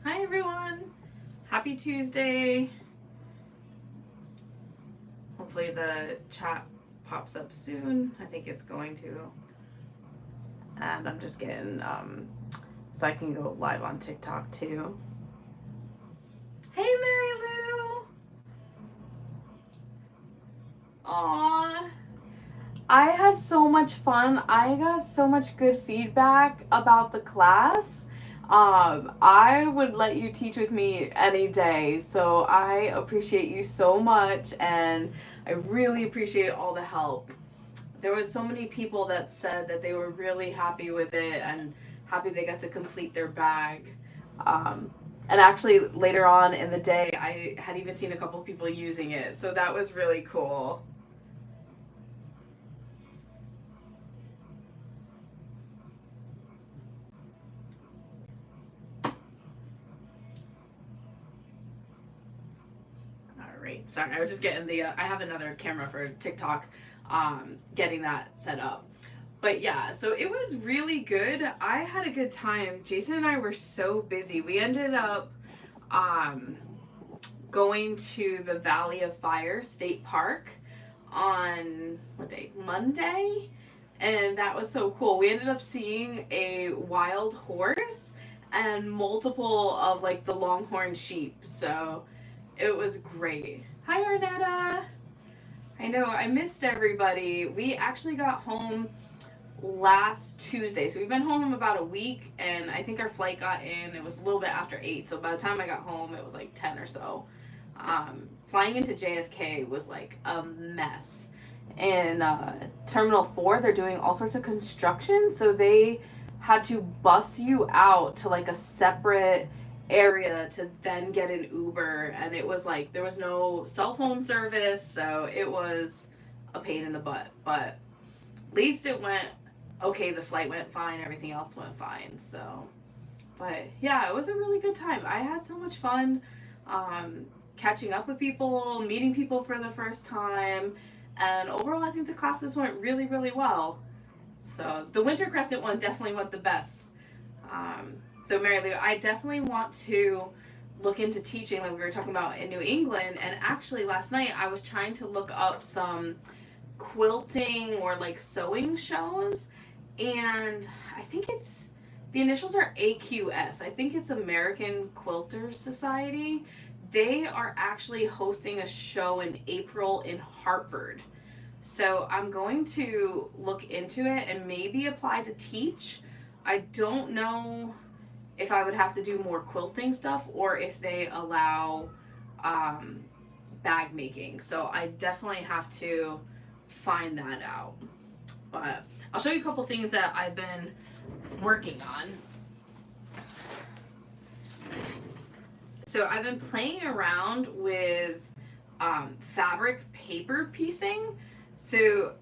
Hi everyone! Happy Tuesday! Hopefully the chat pops up soon. I think it's going to. And I'm just getting, so I can go live on TikTok too. Hey Mary Lou! Aww! I had so much fun. I got so much good feedback about the class. I would let you teach with me any day. So I appreciate you so much, and I really appreciate all the help. There was so many people that said that they were really happy with it and happy they got to complete their bag. Um, and actually, later on in the day, I had even seen a couple of people using it. So that was really cool. All right. Sorry, I was just getting the. I have another camera for TikTok, getting that set up. But yeah, so it was really good. I had a good time. Jason and I were so busy. We ended up um, going to the Valley of Fire State Park on what day? Monday. And that was so cool. We ended up seeing a wild horse and multiple of like the longhorn sheep. So it was great. Hi, Arnetta. I know, I missed everybody. We actually got home last Tuesday. So we've been home about a week, and I think our flight got in. It was a little bit after 8. So by the time I got home, it was like 10 or so. Flying into JFK was like a mess. In Terminal 4, they're doing all sorts of construction. So they had to bus you out to like a separate area to then get an Uber, and it was like there was no cell phone service, so it was a pain in the butt. But at least it went okay. The flight went fine, everything else went fine. So, but yeah, it was a really good time. I had so much fun, um, catching up with people, meeting people for the first time, and overall, I think the classes went really, really well. So the Winter Crescent one definitely went the best. Um, so Mary Lou, I definitely want to look into teaching like we were talking about in New England. And actually, last night I was trying to look up some quilting or like sewing shows, and I think it's the initials are AQS. I think it's American Quilters Society. They are actually hosting a show in April in Hartford. So I'm going to look into it and maybe apply to teach. I don't know if I would have to do more quilting stuff or if they allow um, bag making. So I definitely have to find that out. But I'll show you a couple things that I've been working on. So I've been playing around with fabric paper piecing. So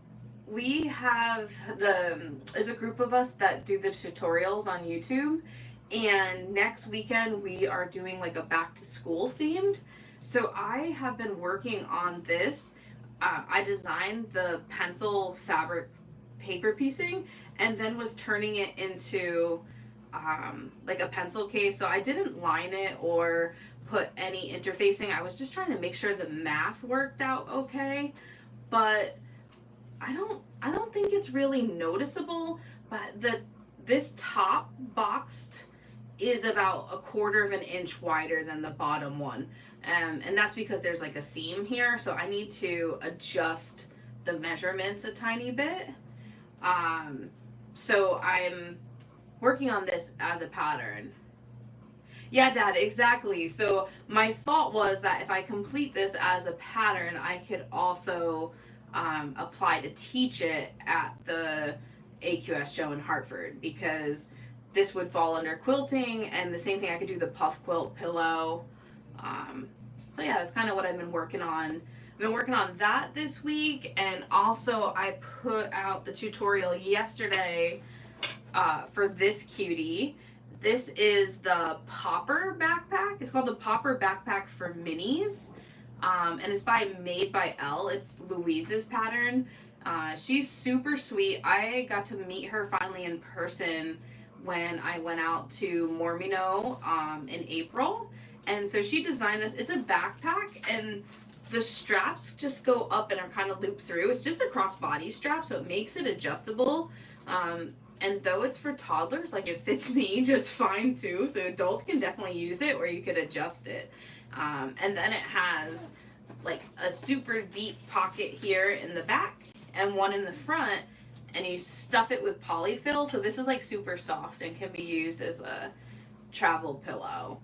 we have there's a group of us that do the tutorials on YouTube, and next weekend we are doing like a back to school themed. So I have been working on this. I designed the pencil fabric paper piecing and then was turning it into like a pencil case. So I didn't line it or put any interfacing. I was just trying to make sure the math worked out okay. But I don't think it's really noticeable. But this top boxed is about a quarter of an inch wider than the bottom one. And that's because there's like a seam here, so I need to adjust the measurements a tiny bit. Um, so I'm working on this as a pattern. Yeah, Dad, exactly. So my thought was that if I complete this as a pattern, I could also apply to teach it at the AQS show in Hartford, because this would fall under quilting, and the same thing, I could do the puff quilt pillow. Um, so yeah, that's kind of what I've been working on. I've been working on that this week, and also I put out the tutorial yesterday for this cutie. This is the Popper backpack. It's called the Popper backpack for minis, and it's by Made by Elle. It's Louise's pattern. She's super sweet. I got to meet her finally in person when I went out to Mormino in April. And so she designed this. It's a backpack, and the straps just go up and are kind of looped through. It's just a crossbody strap, so it makes it adjustable. And though it's for toddlers, like it fits me just fine too. So adults can definitely use it, or you could adjust it. And then it has like a super deep pocket here in the back and one in the front, and you stuff it with polyfill. So this is like super soft and can be used as a travel pillow.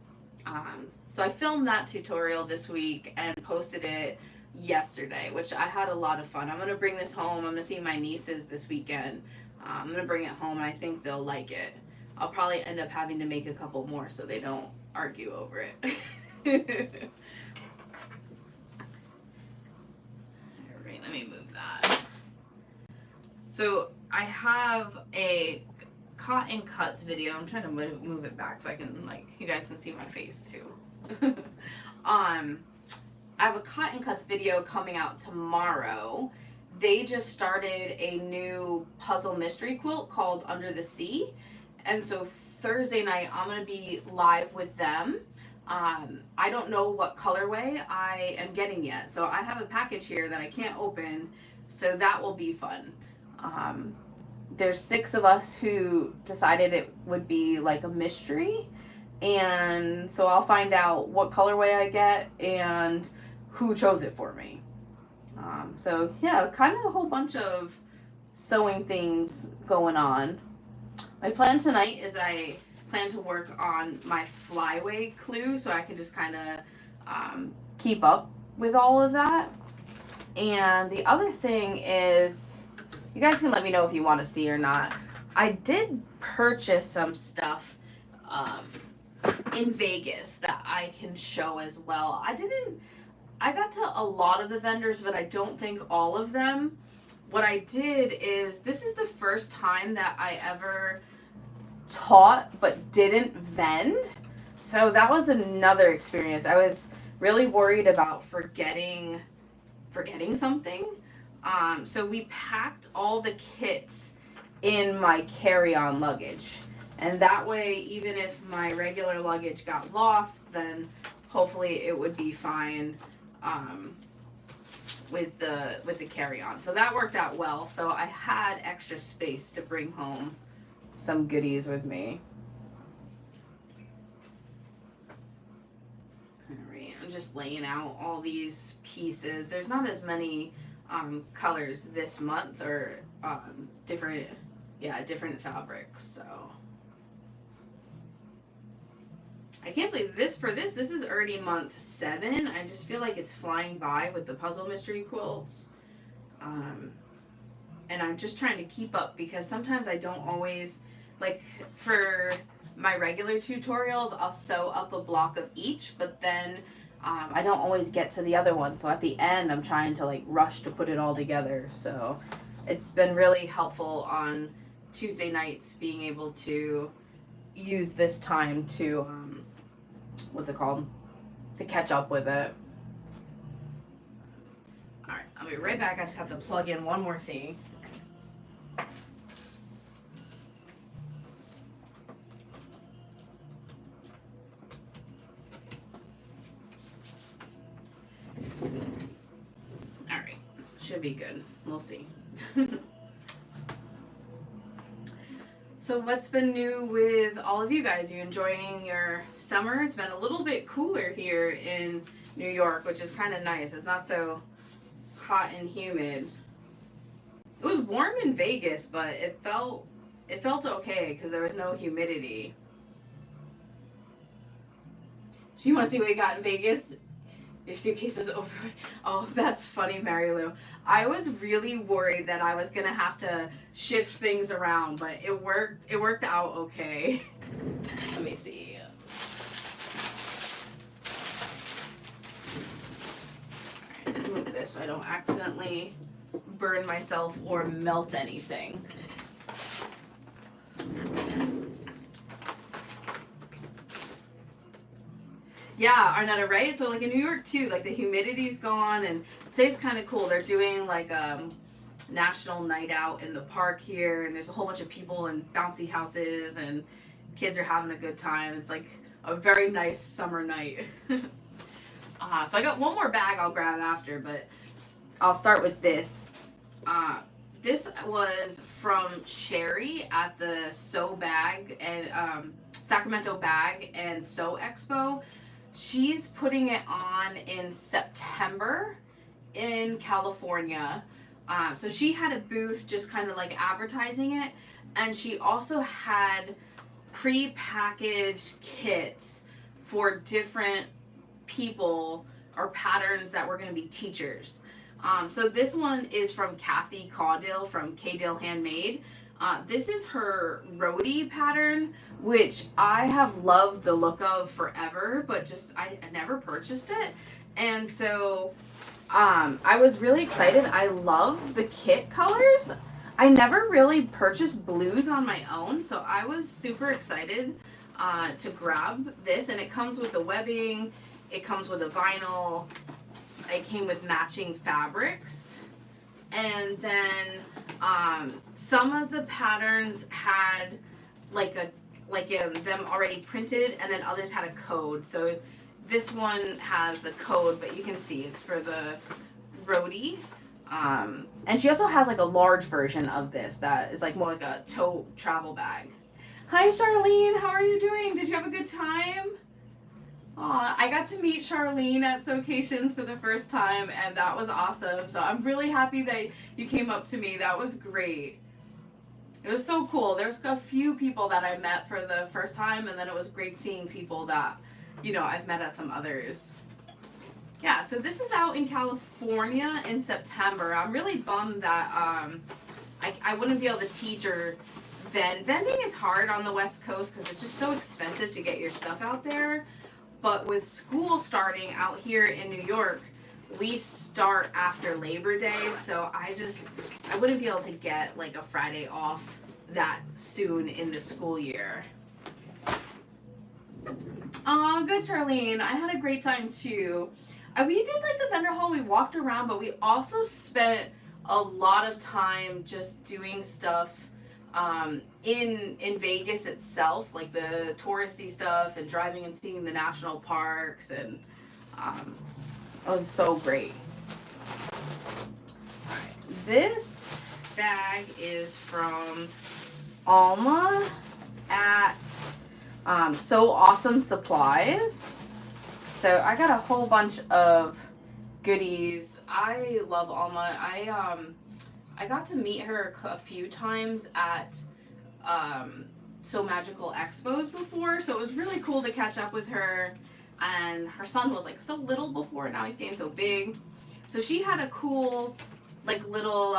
So I filmed that tutorial this week and posted it yesterday, which I had a lot of fun. I'm going to bring this home. I'm going to see my nieces this weekend. I'm going to bring it home, and I think they'll like it. I'll probably end up having to make a couple more so they don't argue over it. Alright, let me move that. So I have a cotton cuts video. I'm trying to move it back so I can, like, you guys can see my face too. I have a cotton cuts video coming out tomorrow. They just started a new puzzle mystery quilt called Under the Sea. And so Thursday night, I'm going to be live with them. I don't know what colorway I am getting yet. So I have a package here that I can't open. So that will be fun. There's 6 of us who decided it would be like a mystery. And so I'll find out what colorway I get and who chose it for me. So yeah, kind of a whole bunch of sewing things going on. My plan tonight is I plan to work on my flyway clue so I can just kind of keep up with all of that. And the other thing is, you guys can let me know if you want to see or not. I did purchase some stuff in Vegas that I can show as well. I got to a lot of the vendors, but I don't think all of them. What I did is, this is the first time that I ever taught but didn't vend. So that was another experience. I was really worried about forgetting something. So we packed all the kits in my carry-on luggage. And that way, even if my regular luggage got lost, then hopefully it would be fine with the carry-on. So that worked out well. So I had extra space to bring home some goodies with me. Alright, I'm just laying out all these pieces. There's not as many colors this month, or different fabrics, so I can't believe this is already month 7. I just feel like it's flying by with the puzzle mystery quilts. And I'm just trying to keep up, because sometimes I don't always, like for my regular tutorials, I'll sew up a block of each, but then I don't always get to the other one. So at the end, I'm trying to like rush to put it all together. So it's been really helpful on Tuesday nights being able to use this time to to catch up with it. Alright, I'll be right back. I just have to plug in one more thing. Alright, should be good. We'll see. So what's been new with all of you guys? You enjoying your summer? It's been a little bit cooler here in New York, which is kind of nice. It's not so hot and humid. It was warm in Vegas, but it felt okay because there was no humidity. So you want to see what you got in Vegas? Your suitcase is over. Oh, that's funny, Mary Lou. I was really worried that I was gonna have to shift things around, but it worked. It worked out okay. Let me see. All right, move this so I don't accidentally burn myself or melt anything. Yeah, Arnetta, right? So like in New York too, like the humidity's gone, and today's kind of cool. They're doing like national night out in the park here, and there's a whole bunch of people and bouncy houses, and kids are having a good time. It's like a very nice summer night. So I got one more bag I'll grab after, but I'll start with this. This was from Sherry at the Sew Bag and Sacramento Bag and Sew Expo. She's putting it on in September in California. So she had a booth just kind of like advertising it, and she also had pre-packaged kits for different people or patterns that were going to be teachers. So this one is from Kathy Caudill from Caudill Handmade. This is her roadie pattern, which I have loved the look of forever, but just I never purchased it. And so I was really excited. I love the kit colors. I never really purchased blues on my own, so I was super excited to grab this. And it comes with the webbing, it comes with a vinyl, it came with matching fabrics, and then some of the patterns had them already printed, and then others had a code. So this one has the code, but you can see it's for the roadie. And she also has like a large version of this that is like more like a tote travel bag. Hi Charlene, how are you doing? Did you have a good time? Aw, I got to meet Charlene at Sewcations for the first time, and that was awesome. So I'm really happy that you came up to me. That was great. It was so cool. There's a few people that I met for the first time, and then it was great seeing people that, you know, I've met at some others. Yeah, so this is out in California in September. I'm really bummed that I wouldn't be able to teach or vend. Vending is hard on the West Coast because it's just so expensive to get your stuff out there. But with school starting out here in New York, we start after Labor Day, so I wouldn't be able to get like a Friday off that soon in the school year. Oh, good, Charlene. I had a great time too. We did like the vendor hall, we walked around, but we also spent a lot of time just doing stuff in Vegas itself, like the touristy stuff and driving and seeing the national parks, and it was so great. Alright, this bag is from Alma at So Awesome Supplies. So I got a whole bunch of goodies. I love Alma. I got to meet her a few times at So Magical Expos before, so it was really cool to catch up with her. And her son was like so little before, now he's getting so big. So she had a cool like little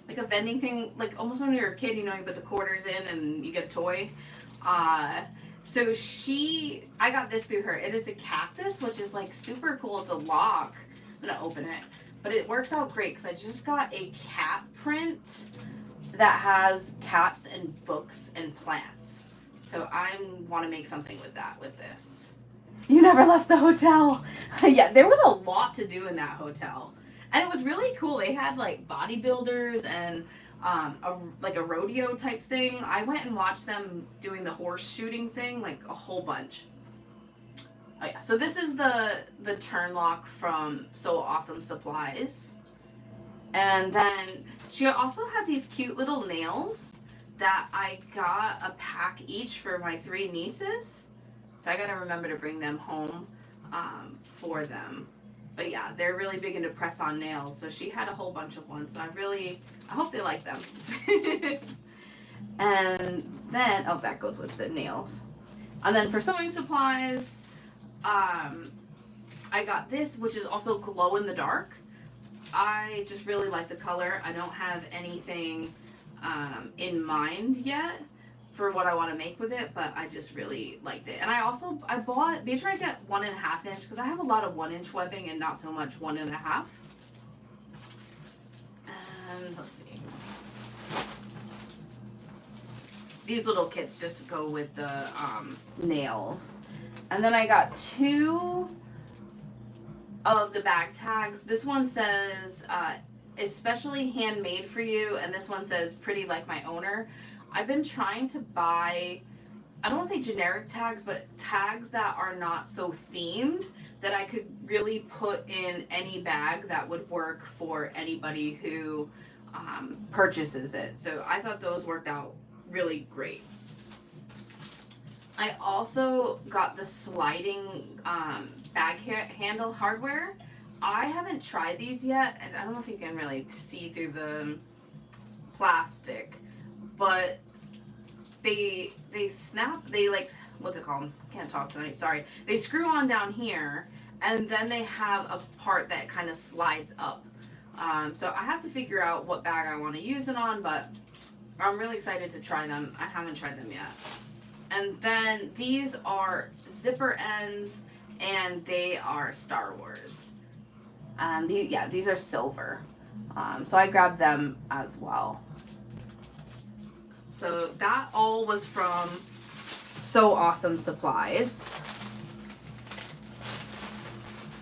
like a vending thing, like almost when you're a kid, you know, you put the quarters in and you get a toy. So I got this through her. It is a cactus, which is like super cool. It's a lock. I'm gonna open it, but it works out great because I just got a cat print that has cats and books and plants. So I want to make something with that with this. You never left the hotel. Yeah, there was a lot to do in that hotel, and it was really cool. They had like bodybuilders and a rodeo type thing. I went and watched them doing the horse shooting thing, like a whole bunch. Oh yeah, so this is the turn lock from So Awesome Supplies. And then she also had these cute little nails that I got a pack each for my 3 nieces. So I gotta remember to bring them home for them. But yeah, they're really big into press-on nails, so she had a whole bunch of ones. So I hope they like them. And then, oh, that goes with the nails. And then for sewing supplies, I got this, which is also glow in the dark. I just really like the color. I don't have anything in mind yet for what I want to make with it, but I just really liked it. And I bought, made sure I get 1.5 inch because I have a lot of 1-inch webbing and not so much 1.5. And let's see. These little kits just go with the nails. And then I got 2 of the bag tags. This one says especially handmade for you, and this one says pretty like my owner. I've been trying to buy, I don't want to say generic tags, but tags that are not so themed, that I could really put in any bag that would work for anybody who purchases it. So I thought those worked out really great. I also got the sliding bag handle hardware. I haven't tried these yet. I don't know if you can really see through the plastic, but they snap, they like, what's it called? Can't talk tonight, sorry. They screw on down here, and then they have a part that kind of slides up. So I have to figure out what bag I want to use it on, but I'm really excited to try them. I haven't tried them yet. And then these are zipper ends, and they are Star Wars. And these are silver. So I grabbed them as well. So that all was from So Awesome Supplies.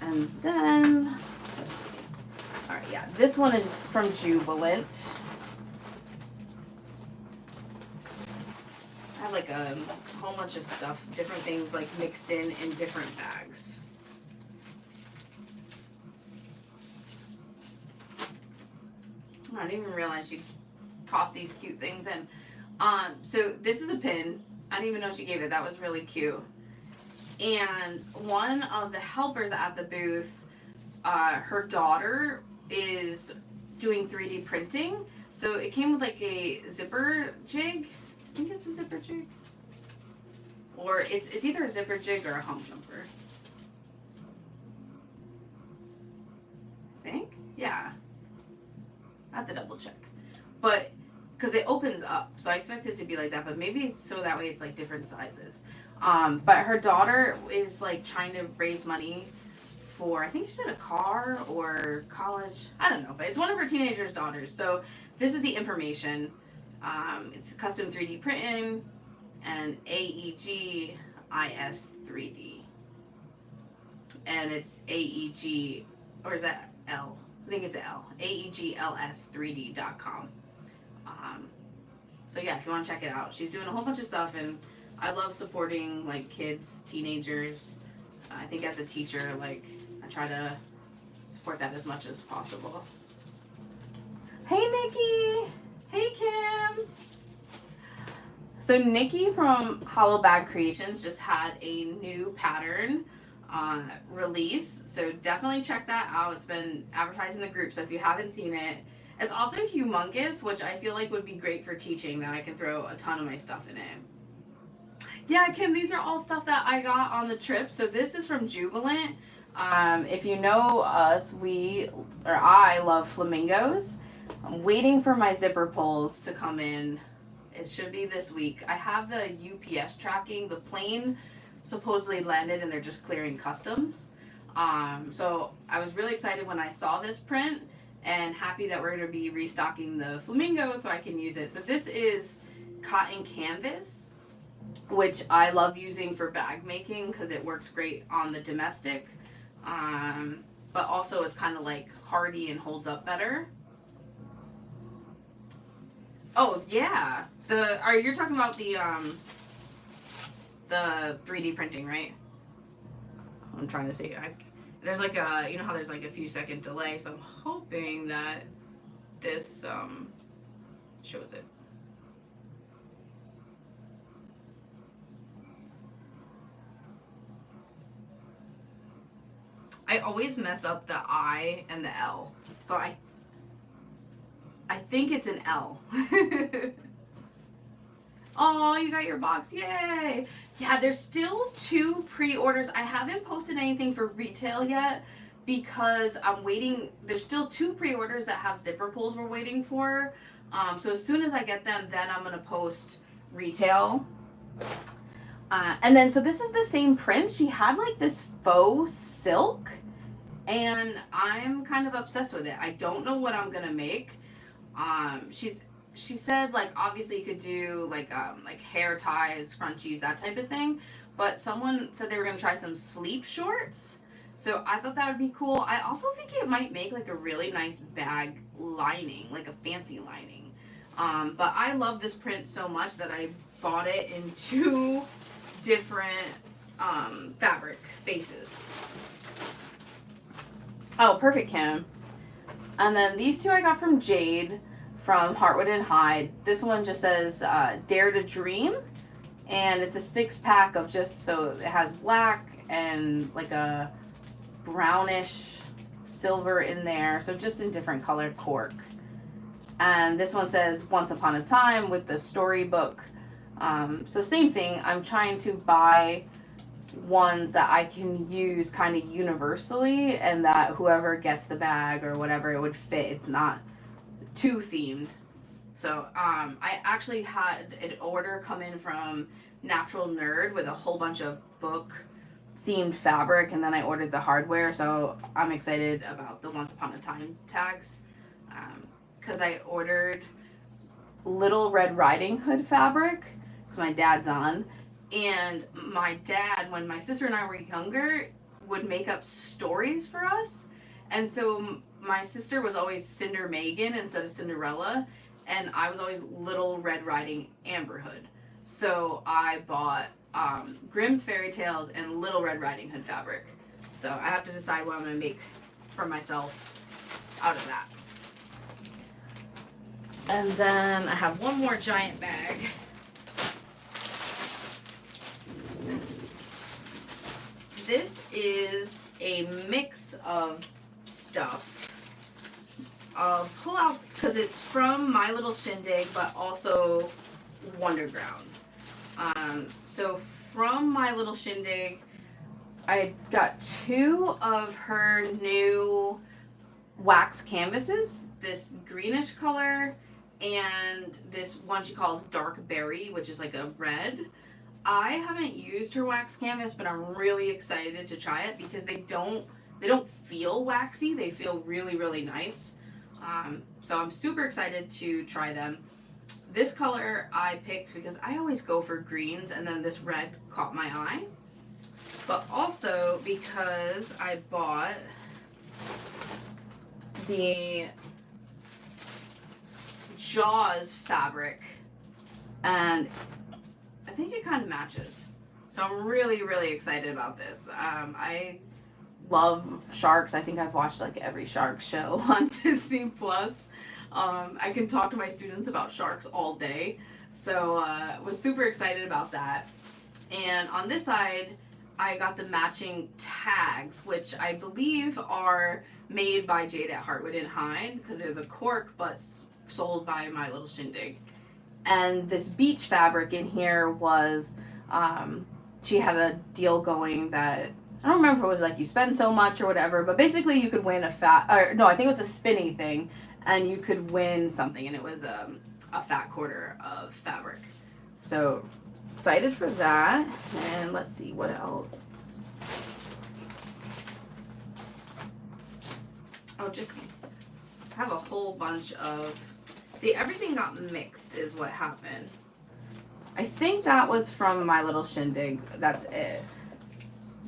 And then, all right, yeah, this one is from Jubilant. I have like a whole bunch of stuff, different things like mixed in different bags. I didn't even realize you'd toss these cute things in. So this is a pin. I didn't even know she gave it. That was really cute. And one of the helpers at the booth, her daughter is doing 3D printing. So it came with like a zipper jig. I think it's a zipper jig. Or it's either a zipper jig or a home jumper. I think? Yeah. I have to double check. But because it opens up, so I expect it to be like that, but maybe so that way it's like different sizes. But her daughter is like trying to raise money for, I think she said a car or college, I don't know, but it's one of her teenager's daughters. So this is the information. It's custom 3D printing and AEG IS 3D, and it's AEG, or is that L? I think it's L. AEGLS3D.com. So yeah, if you want to check it out, she's doing a whole bunch of stuff, and I love supporting like kids, teenagers. I think as a teacher, like I try to support that as much as possible. Hey Nikki! Hey Kim! So Nikki from Hollow Bag Creations just had a new pattern release, so definitely check that out. It's been advertised in the group, so if you haven't seen it, it's also humongous, which I feel like would be great for teaching, that I can throw a ton of my stuff in it. Yeah, Kim, these are all stuff that I got on the trip. So this is from Jubilant. If you know us, I love flamingos. I'm waiting for my zipper pulls to come in. It should be this week. I have the UPS tracking. The plane supposedly landed and they're just clearing customs. So I was really excited when I saw this print, and happy that we're going to be restocking the flamingo so I can use it. So this is cotton canvas, which I love using for bag making because it works great on the domestic, but also is kind of like hardy and holds up better. Oh yeah, you're talking about the 3D printing, right? I'm trying to see. There's like a, you know how there's like a few second delay, so I'm hoping that this shows it. I always mess up the I and the L, so I think it's an L. Oh, you got your box, yay! Yeah, there's still 2 pre-orders. I haven't posted anything for retail yet because I'm waiting. There's still 2 pre-orders that have zipper pulls we're waiting for. So as soon as I get them, then I'm gonna post retail. And then, so this is the same print. She had like this faux silk, and I'm kind of obsessed with it. I don't know what I'm gonna make. She said, like, obviously you could do like hair ties, scrunchies, that type of thing. But someone said they were gonna try some sleep shorts. So I thought that would be cool. I also think it might make like a really nice bag lining, like a fancy lining. But I love this print so much that I bought it in 2 different fabric bases. Oh, perfect, Kim. And then these 2 I got from Jade from Heartwood and Hyde. This one just says Dare to Dream. And it's a 6-pack of just, so it has black and like a brownish silver in there. So just in different colored cork. And this one says Once Upon a Time with the storybook. So same thing. I'm trying to buy ones that I can use kind of universally and that whoever gets the bag or whatever, it would fit. It's not too themed. So I actually had an order come in from Natural Nerd with a whole bunch of book themed fabric, and then I ordered the hardware. So I'm excited about the Once Upon a Time tags because I ordered Little Red Riding Hood fabric because my dad's on. And my dad, when my sister and I were younger, would make up stories for us. And so my sister was always Cinder Megan instead of Cinderella. And I was always Little Red Riding Amber Hood. So I bought Grimm's Fairy Tales and Little Red Riding Hood fabric. So I have to decide what I'm going to make for myself out of that. And then I have one more giant bag. This is a mix of stuff. I'll pull out because it's from My Little Shindig, but also Wonderground. So from My Little Shindig, I got 2 of her new wax canvases, this greenish color and this one she calls Dark Berry, which is like a red. I haven't used her wax canvas, but I'm really excited to try it because they don't feel waxy. They feel really, really nice. So I'm super excited to try them. This color I picked because I always go for greens, and then this red caught my eye. But also because I bought the Jaws fabric, and I think it kind of matches. So I'm really, really excited about this. I love sharks. I think I've watched like every shark show on Disney Plus. I can talk to my students about sharks all day. So was super excited about that. And on this side, I got the matching tags, which I believe are made by Jade at Heartwood and Hyde because they're the cork, but sold by My Little Shindig. And this beach fabric in here was, she had a deal going that, I don't remember if it was like you spend so much or whatever, but basically you could win I think it was a spinny thing, and you could win something, and it was a fat quarter of fabric. So excited for that. And let's see what else. Oh, just have a whole bunch of, see, everything got mixed is what happened. I think that was from My Little Shindig. That's it.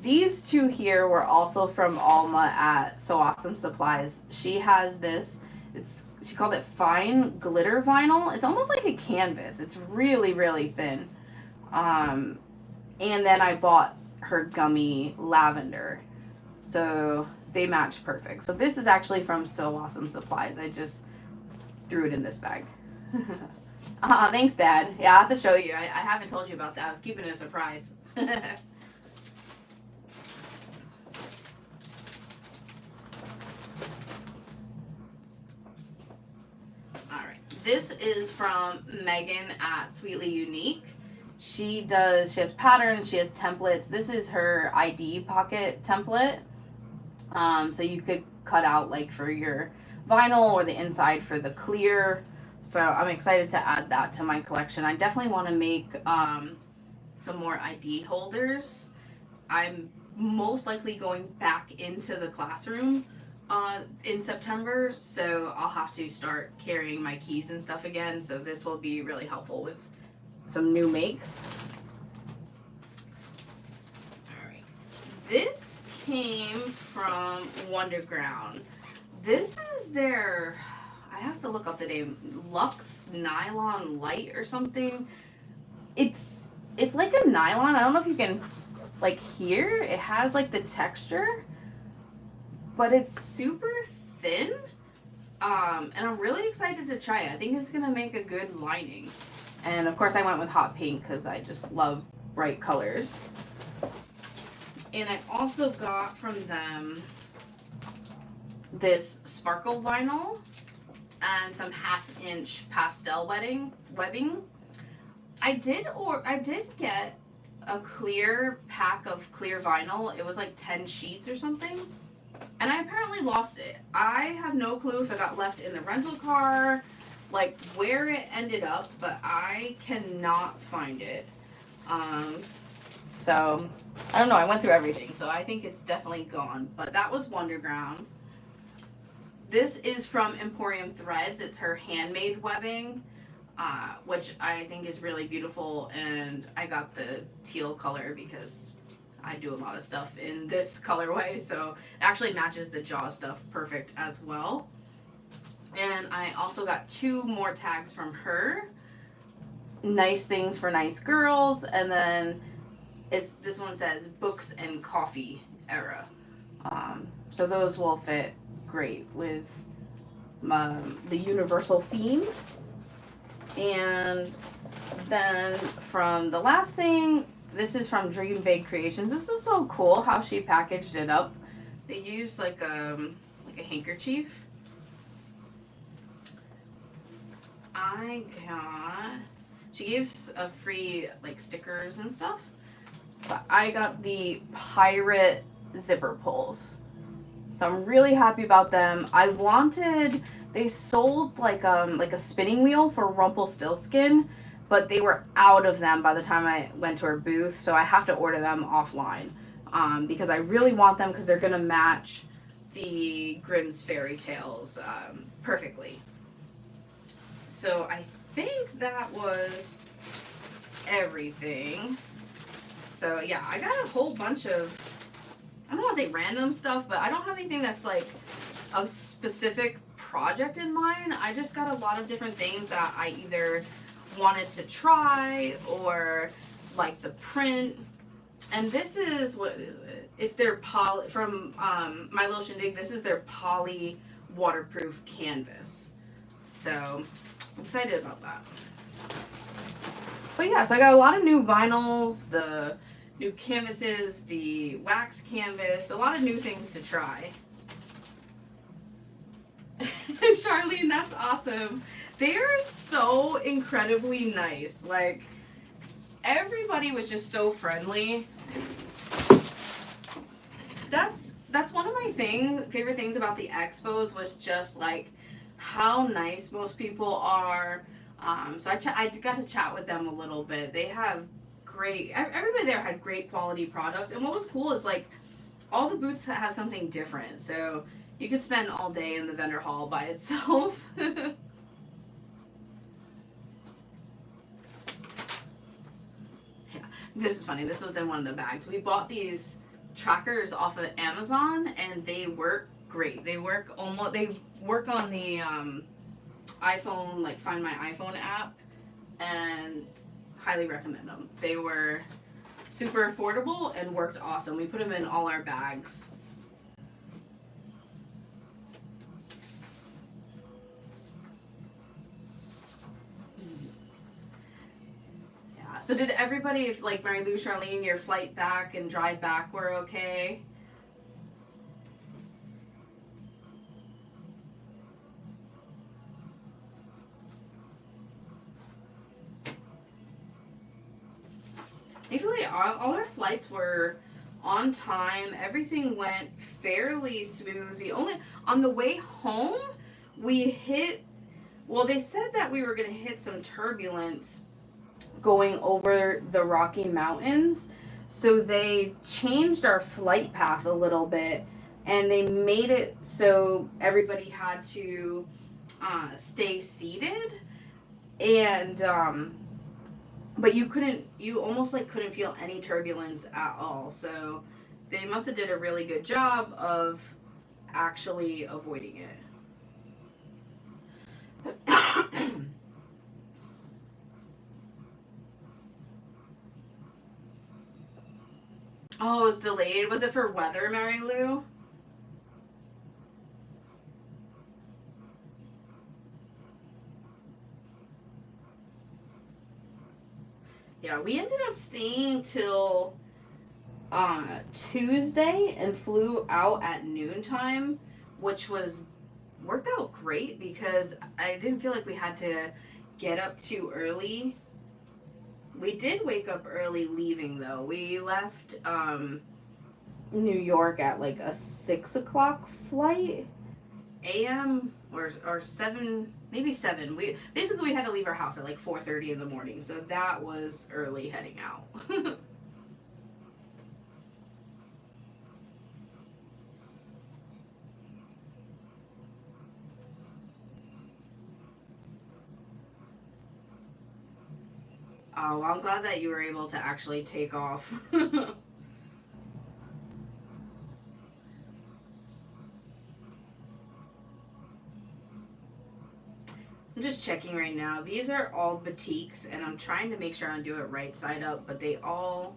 These 2 here were also from Alma at So Awesome Supplies. She has this, she called it fine glitter vinyl. It's almost like a canvas. It's really, really thin. And then I bought her gummy lavender. So they match perfect. So this is actually from So Awesome Supplies. I just threw it in this bag. Thanks, Dad. Yeah, I have to show you. I haven't told you about that. I was keeping it a surprise. Alright. This is from Megan at Sweetly Unique. She has patterns, she has templates. This is her ID pocket template. So you could cut out like for your vinyl or the inside for the clear. So I'm excited to add that to my collection. I definitely want to make some more ID holders. I'm most likely going back into the classroom in September, so I'll have to start carrying my keys and stuff again. So this will be really helpful with some new makes. All right, this came from Wonderground. This is their, I have to look up the name, Luxe Nylon Light or something. It's like a nylon. I don't know if you can like hear. It has like the texture, but it's super thin. And I'm really excited to try it. I think it's gonna make a good lining. And of course I went with hot pink because I just love bright colors. And I also got from them this sparkle vinyl and some 1/2 inch pastel webbing. I did get a clear pack of clear vinyl. It was like 10 sheets or something. And I apparently lost it. I have no clue if it got left in the rental car, like where it ended up, but I cannot find it. So I don't know. I went through everything, so I think it's definitely gone. But that was Wonderground. This is from Emporium Threads. It's her handmade webbing, which I think is really beautiful. And I got the teal color because I do a lot of stuff in this colorway, so it actually matches the Jaws stuff perfect as well. And I also got 2 more tags from her. Nice things for nice girls, and then this one says books and coffee era. So those will fit great with the universal theme. And then from the last thing, this is from Dream Big Creations. This is so cool how she packaged it up. They used like a handkerchief. She gives a free like stickers and stuff. But I got the pirate zipper pulls. So I'm really happy about them. They sold like a spinning wheel for Rumpelstiltskin, but they were out of them by the time I went to her booth, so I have to order them offline because I really want them because they're going to match the Grimm's Fairy Tales perfectly. So I think that was everything. So yeah, I got a whole bunch of, I don't want to say random stuff, but I don't have anything that's like a specific project in mind. I just got a lot of different things that I either wanted to try or like the print. And this is, what is it? It's their poly, from My Little Shindig. This is their poly waterproof canvas. So I'm excited about that. But yeah, so I got a lot of new vinyls, the new canvases, the wax canvas, a lot of new things to try. Charlene, that's awesome. They are so incredibly nice. Like, everybody was just so friendly. That's one of my favorite things about the expos was just like how nice most people are. So I got to chat with them a little bit. They have everybody there had great quality products. And what was cool is like all the booths have something different. So you could spend all day in the vendor hall by itself. Yeah, this is funny. This was in one of the bags. We bought these trackers off of Amazon, and they work great. They work on the iPhone, like Find My iPhone app, and highly recommend them. They were super affordable and worked awesome. We put them in all our bags. So did everybody, if like Mary Lou, Charlene, your flight back and drive back were okay? Thankfully, all our flights were on time. Everything went fairly smooth. On the way home, they said that we were going to hit some turbulence going over the Rocky Mountains, so they changed our flight path a little bit, and they made it so everybody had to stay seated, and but you almost like couldn't feel any turbulence at all. So they must have did a really good job of actually avoiding it. Oh, it was delayed. Was it for weather, Mary Lou? Yeah, we ended up staying till Tuesday and flew out at noontime, which was worked out great because I didn't feel like we had to get up too early. We did wake up early leaving though. We left New York at like a 6 o'clock flight a.m. or 7, maybe 7. We had to leave our house at like 4:30 in the morning, so that was early heading out. Oh, well, I'm glad that you were able to actually take off. I'm just checking right now. These are all batiks, and I'm trying to make sure I do it right side up, but they all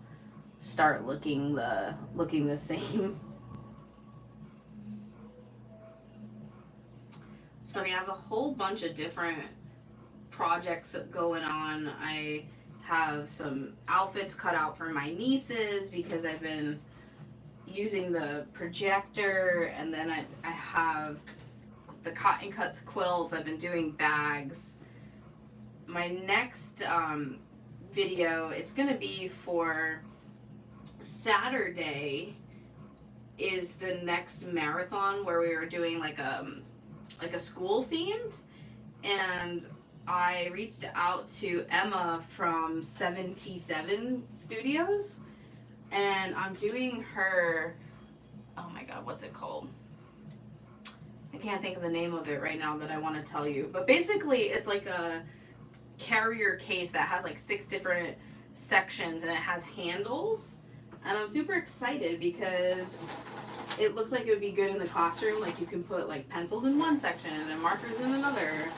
start looking the same. So I mean, I have a whole bunch of different projects going on. I have some outfits cut out for my nieces because I've been using the projector, and then I have the cotton cuts quilts. I've been doing bags. My next video, it's gonna be for Saturday, is the next marathon where we were doing like a school themed, and I reached out to Emma from 77 Studios, and I'm doing her, oh my god, what's it called? I can't think of the name of it right now that I want to tell you. But basically, it's like a carrier case that has like 6 different sections, and it has handles. And I'm super excited because it looks like it would be good in the classroom. Like, you can put like pencils in one section and markers in another.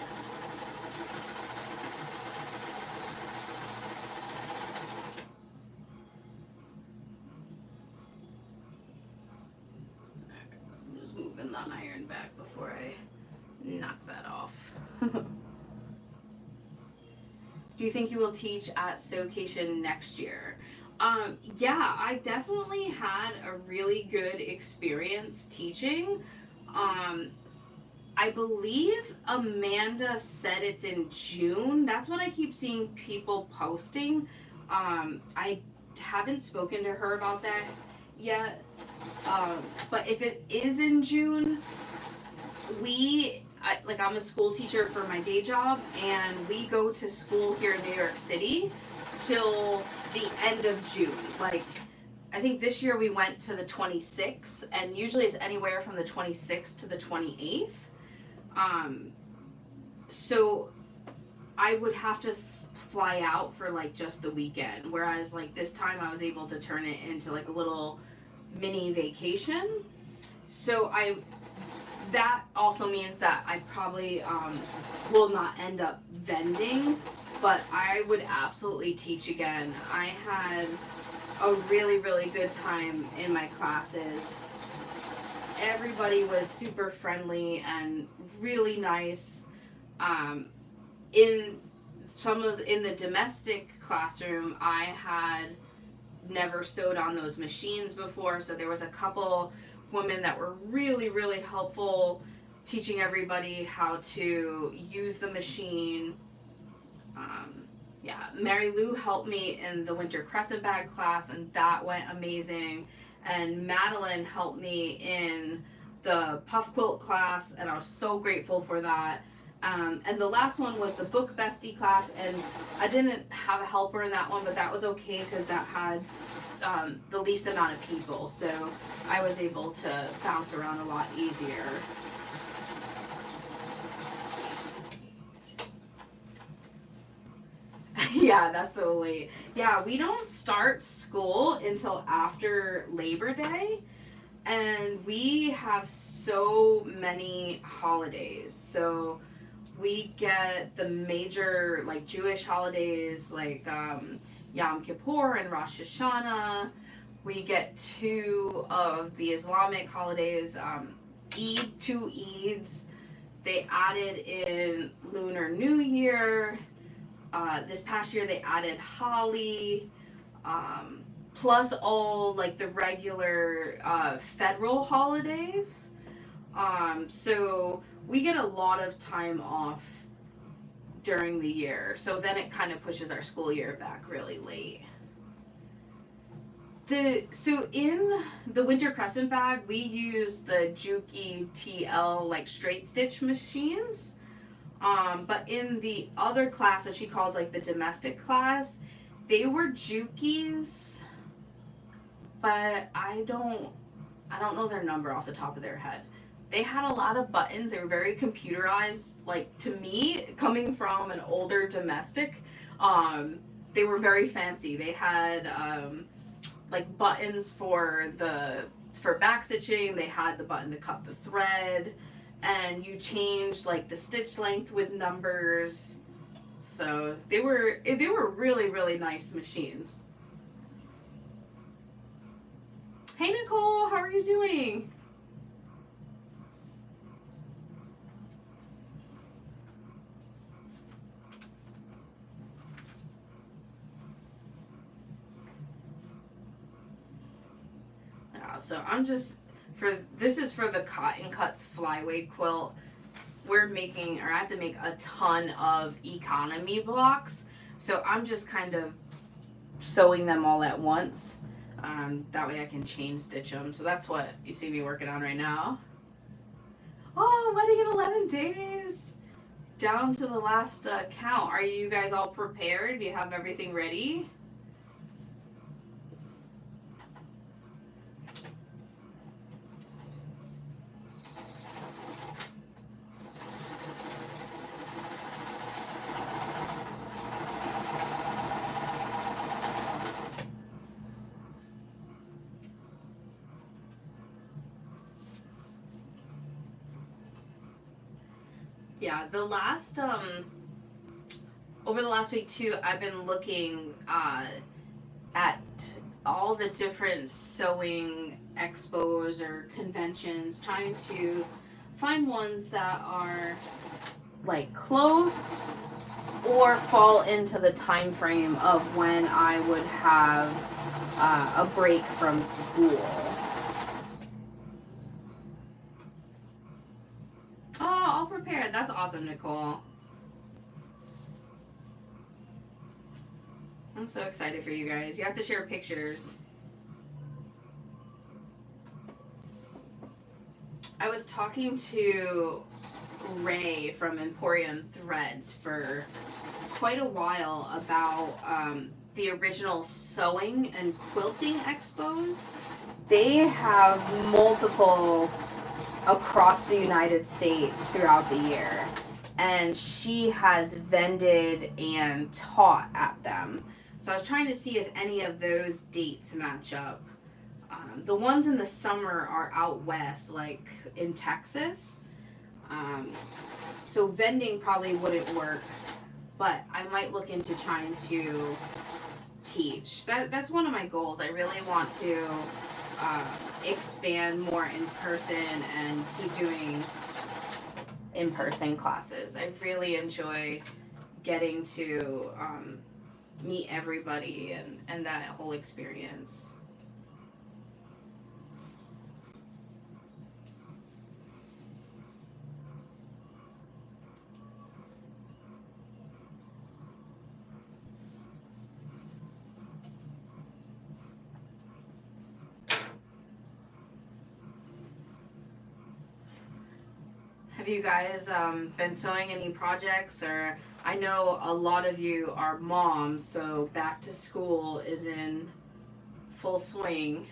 I'm just moving the iron back before I knock that off. Do you think you will teach at Sewcation next year? Yeah, I definitely had a really good experience teaching. Um, I believe Amanda said it's in June. That's what I keep seeing people posting. I haven't spoken to her about that yet. But if it is in June, I'm a school teacher for my day job, and we go to school here in New York City till the end of June. Like, I think this year we went to the 26th, and usually it's anywhere from the 26th to the 28th. So I would have to fly out for like just the weekend, whereas like this time I was able to turn it into like a little mini vacation. So that also means that I probably will not end up vending, but I would absolutely teach again. I had a really, really good time in my classes. Everybody was super friendly and really nice. In the domestic classroom, I had never sewed on those machines before, so there was a couple women that were really, really helpful teaching everybody how to use the machine. Mary Lou helped me in the winter crescent bag class, and that went amazing. And Madeline helped me in the puff quilt class, and I was so grateful for that. And the last one was the book bestie class, and I didn't have a helper in that one, but that was okay because that had the least amount of people, so I was able to bounce around a lot easier. Yeah, that's so late. Yeah, we don't start school until after Labor Day, and we have so many holidays. So we get the major like Jewish holidays like Yom Kippur and Rosh Hashanah. We get two of the Islamic holidays, Eid, two Eids. They added in Lunar New Year. This past year they added Holly, plus all like the regular federal holidays. So we get a lot of time off during the year. So then it kind of pushes our school year back really late. So in the winter crescent bag, we use the Juki TL like straight stitch machines. But in the other class, that she calls like the domestic class, they were Jukis, but I don't know their number off the top of their head. They had a lot of buttons. They were very computerized. Like to me, coming from an older domestic, they were very fancy. They had like buttons for back stitching. They had the button to cut the thread, and you changed like the stitch length with numbers. So they were really, really nice machines. Hey Nicole, how are you doing? So I'm just this is for the Cotton Cuts flyweight quilt. I have to make a ton of economy blocks. So I'm just kind of sewing them all at once. That way I can chain stitch them. So that's what you see me working on right now. Oh, wedding in 11 days. Down to the last count. Are you guys all prepared? Do you have everything ready? Yeah, over the last week too, I've been looking at all the different sewing expos or conventions, trying to find ones that are like close or fall into the time frame of when I would have a break from school. Oh, all prepared. That's awesome, Nicole. I'm so excited for you guys. You have to share pictures. I was talking to Ray from Emporium Threads for quite a while about the original sewing and quilting expos. They have multiple across the United States throughout the year, and she has vended and taught at them. So I was trying to see if any of those dates match up. The ones in the summer are out west, like in Texas. So vending probably wouldn't work, but I might look into trying to teach. That's one of my goals. I really want to expand more in person and keep doing in-person classes. I really enjoy getting to meet everybody and that whole experience. Have you guys been sewing any projects? Or I know a lot of you are moms, so back to school is in full swing.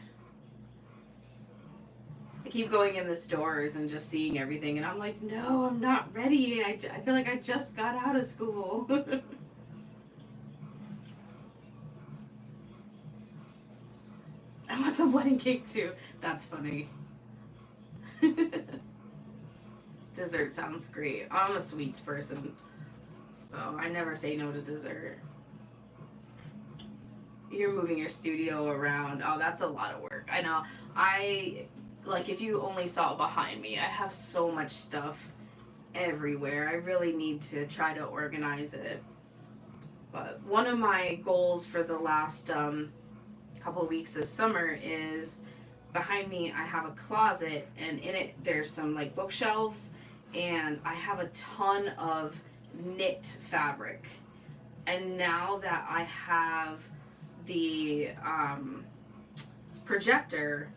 I keep going in the stores and just seeing everything, and I'm like, no, I'm not ready. I feel like I just got out of school. wedding cake too. That's funny. Dessert sounds great. I'm a sweets person, so I never say no to dessert. You're moving your studio around. Oh, that's a lot of work. I know. I like if you only saw behind me, I have so much stuff everywhere. I really need to try to organize it. But one of my goals for the last couple of weeks of summer is behind me I have a closet, and in it there's some like bookshelves, and I have a ton of knit fabric. And now that I have the projector,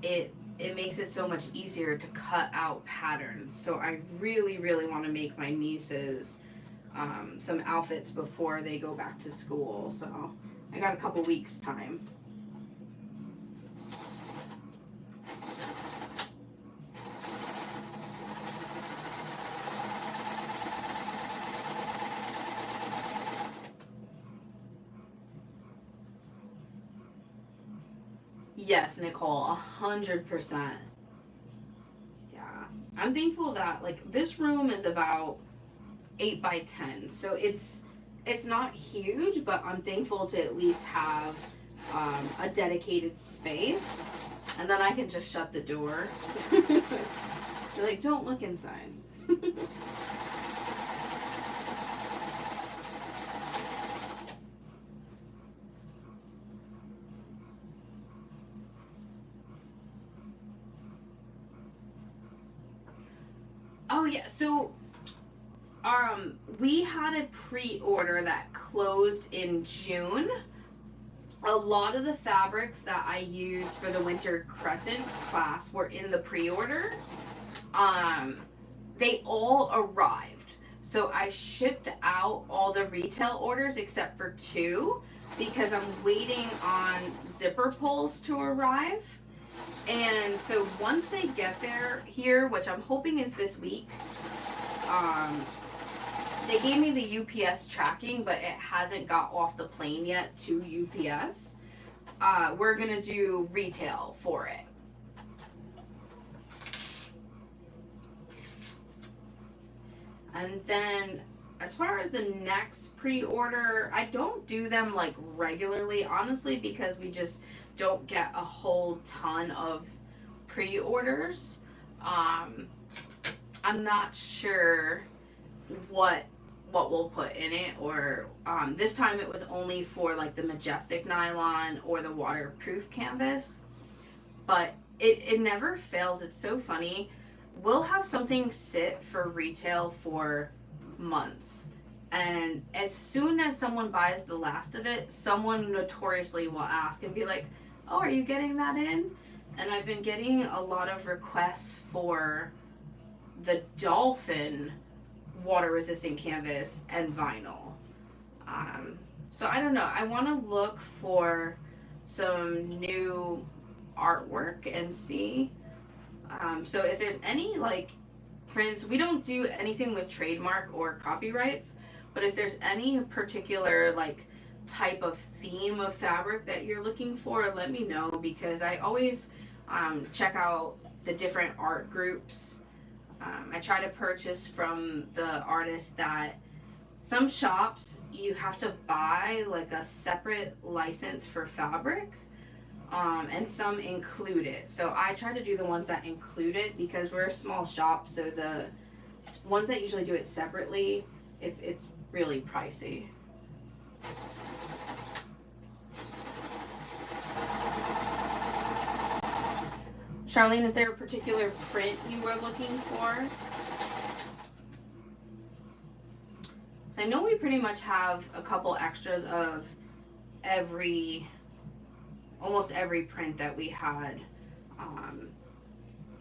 it makes it so much easier to cut out patterns. So I really want to make my nieces some outfits before they go back to school. So I got a couple weeks time. Yes, Nicole, 100%. Yeah, I'm thankful that like this room is about 8 by 10, so it's not huge, but I'm thankful to at least have a dedicated space, and then I can just shut the door. You're like, don't look inside. Oh yeah, so we had a pre-order that closed in June. A lot of the fabrics that I used for the Winter Crescent class were in the pre-order. They all arrived. So I shipped out all the retail orders except for 2 because I'm waiting on zipper pulls to arrive. And so once they get there here, which I'm hoping is this week, they gave me the UPS tracking, but it hasn't got off the plane yet to UPS. We're gonna do retail for it. And then as far as the next pre-order, I don't do them like regularly, honestly, because we just don't get a whole ton of pre-orders. I'm not sure what we'll put in it, or this time it was only for like the Majestic nylon or the waterproof canvas, but it never fails. It's so funny. We'll have something sit for retail for months, and as soon as someone buys the last of it, someone notoriously will ask and be like, oh, are you getting that in? And I've been getting a lot of requests for the dolphin water resistant canvas and vinyl. So I don't know, I want to look for some new artwork and see. So if there's any like prints, we don't do anything with trademark or copyrights, but if there's any particular like type of theme of fabric that you're looking for, let me know, because I always check out the different art groups. I try to purchase from the artists that some shops you have to buy like a separate license for fabric, and some include it. So I try to do the ones that include it because we're a small shop, so the ones that usually do it separately, it's really pricey. Charlene, is there a particular print you were looking for? So I know we pretty much have a couple extras of almost every print that we had.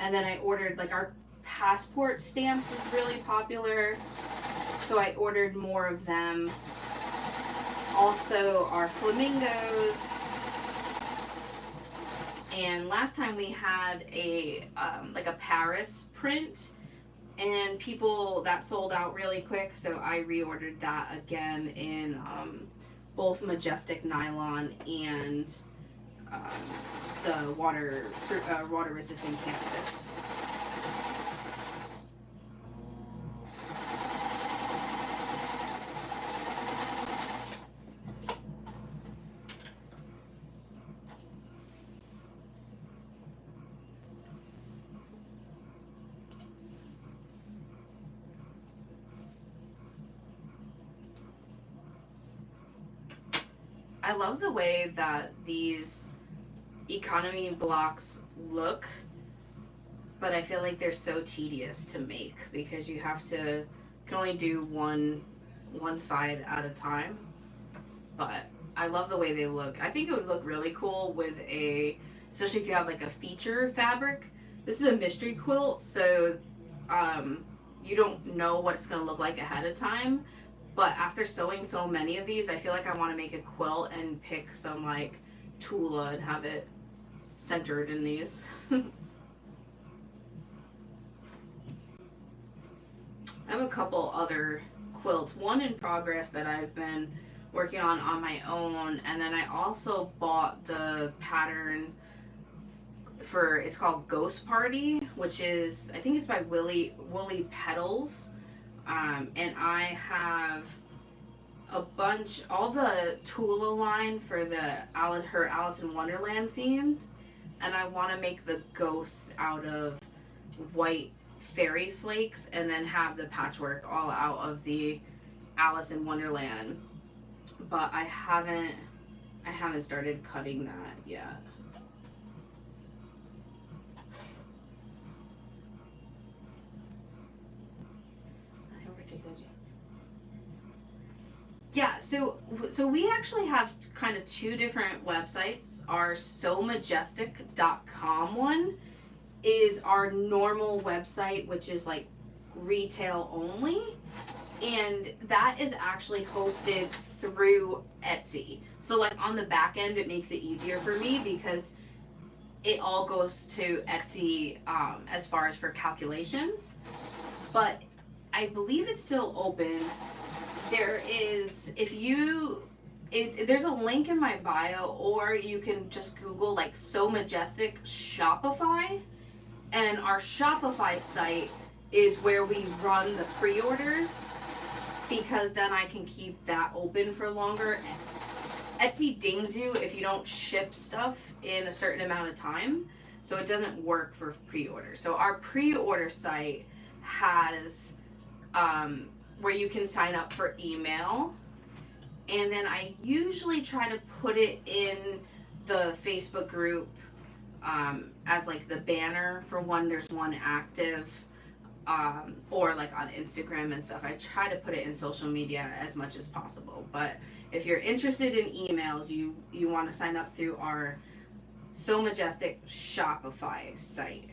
And then I ordered, like, our passport stamps is really popular, so I ordered more of them. Also our flamingos. And last time we had a like a Paris print, and people that sold out really quick, so I reordered that again in both Majestic nylon and the water resistant canvas. I love the way that these economy blocks look, but I feel like they're so tedious to make because you can only do one side at a time. But I love the way they look. I think it would look really cool with especially if you have like a feature fabric. This is a mystery quilt, so you don't know what it's gonna look like ahead of time. But after sewing so many of these, I feel like I want to make a quilt and pick some like Tula and have it centered in these. I have a couple other quilts, one in progress that I've been working on my own, and then I also bought the pattern it's called Ghost Party, which is, I think it's by Woolly Petals. And I have all the Tula line for her Alice in Wonderland themed, and I want to make the ghosts out of white fairy flakes and then have the patchwork all out of the Alice in Wonderland. But I haven't started cutting that yet. Yeah, so we actually have kind of two different websites. Our SewMajestic.com one is our normal website, which is like retail only, and that is actually hosted through Etsy. So like on the back end, it makes it easier for me because it all goes to Etsy as far as for calculations. But I believe it's still open. There's a link in my bio, or you can just Google like Sew Majestic Shopify, and our Shopify site is where we run the pre-orders, because then I can keep that open for longer. Etsy dings you if you don't ship stuff in a certain amount of time, so it doesn't work for pre-order. So our pre-order site has where you can sign up for email, and then I usually try to put it in the Facebook group as like the banner for when there's one active, or like on Instagram and stuff. I try to put it in social media as much as possible. But if you're interested in emails, you want to sign up through our Sew Majestic Shopify site.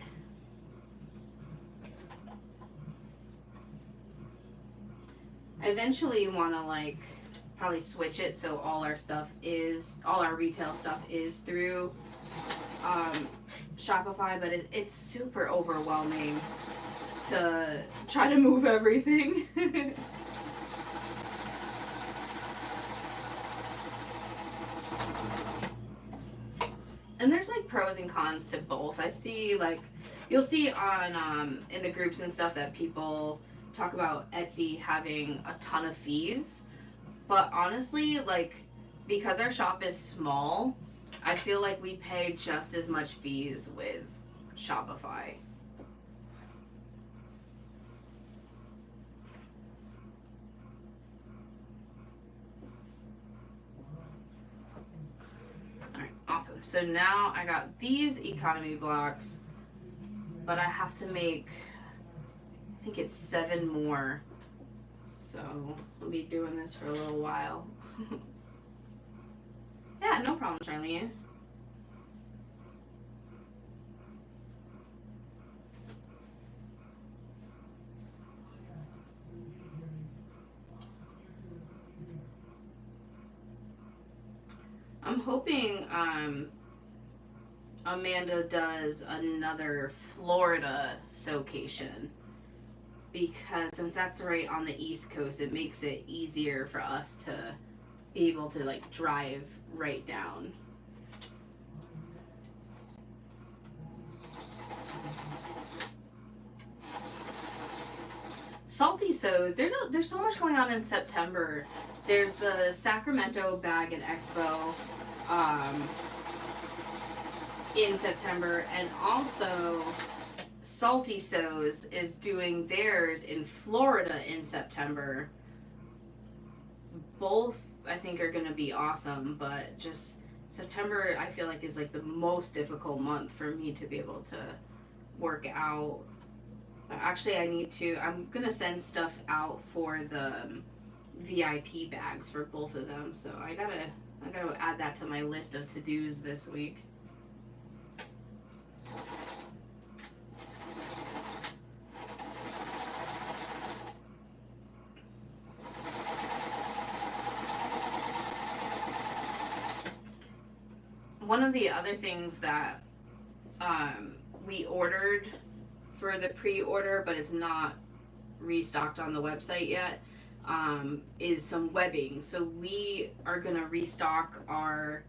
I eventually want to like probably switch it so all our retail stuff is through Shopify, but it's super overwhelming to try to move everything. And there's like pros and cons to both. I see like, you'll see on in the groups and stuff that people talk about Etsy having a ton of fees, but honestly, like, because our shop is small, I feel like we pay just as much fees with Shopify. Alright, awesome. So now I got these economy blocks, but I have to make, I think it's 7 more. So I'll be doing this for a little while. Yeah, no problem, Charlene. I'm hoping Amanda does another Florida sewcation, because since that's right on the East Coast, it makes it easier for us to be able to like drive right down. Salty Sews. There's so much going on in September. There's the Sacramento Bag and Expo in September, and also Salty Sews is doing theirs in Florida in September. Both I think are going to be awesome, but just September I feel like is like the most difficult month for me to be able to work out. Actually, I'm going to send stuff out for the VIP bags for both of them. So I got to add that to my list of to-dos this week. One of the other things that we ordered for the pre-order, but it's not restocked on the website yet, is some webbing. So we are gonna restock our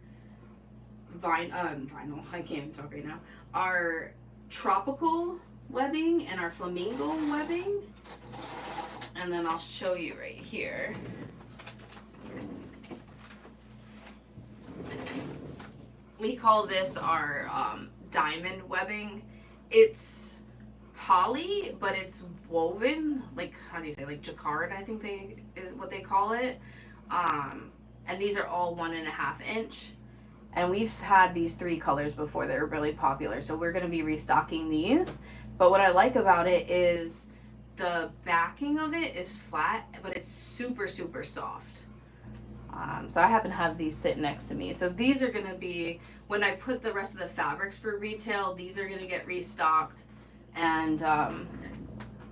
vinyl. I can't even talk right now. Our tropical webbing and our flamingo webbing, and then I'll show you right here. We call this our diamond webbing. It's poly, but it's woven, like, how do you say, like jacquard, I think is what they call it. And these are all 1.5 inch. And we've had these 3 colors before. They're really popular. So we're going to be restocking these. But what I like about it is the backing of it is flat, but it's super, super soft. So I happen to have these sit next to me. So these are going to be, when I put the rest of the fabrics for retail, these are going to get restocked. And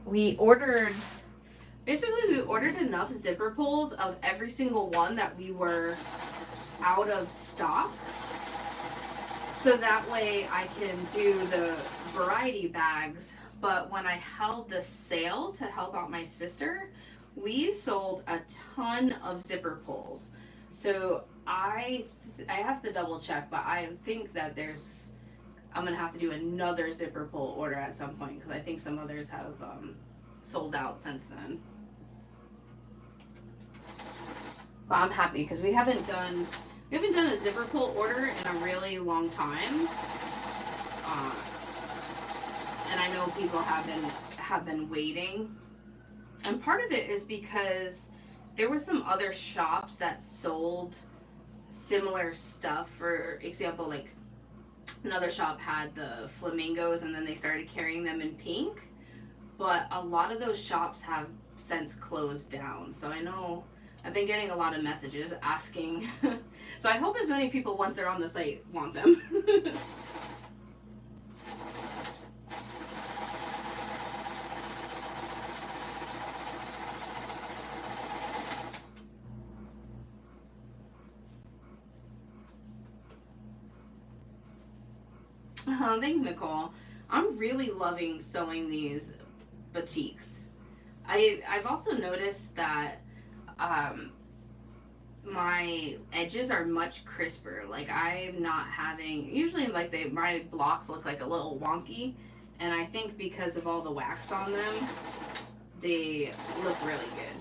we ordered enough zipper pulls of every single one that we were out of stock. So that way I can do the variety bags. But when I held the sale to help out my sister, we sold a ton of zipper pulls. So I have to double check, but I think that I'm gonna have to do another zipper pull order at some point, because I think some others have sold out since then. But I'm happy because we haven't done a zipper pull order in a really long time, and I know people have been waiting. And part of it is because there were some other shops that sold similar stuff. For example, like another shop had the flamingos and then they started carrying them in pink. But a lot of those shops have since closed down. So I know I've been getting a lot of messages asking. So I hope as many people, once they're on the site, want them. Thanks, Nicole. I'm really loving sewing these batiks. I've also noticed that my edges are much crisper. Like, I'm not having, usually like my blocks look like a little wonky, and I think because of all the wax on them, they look really good.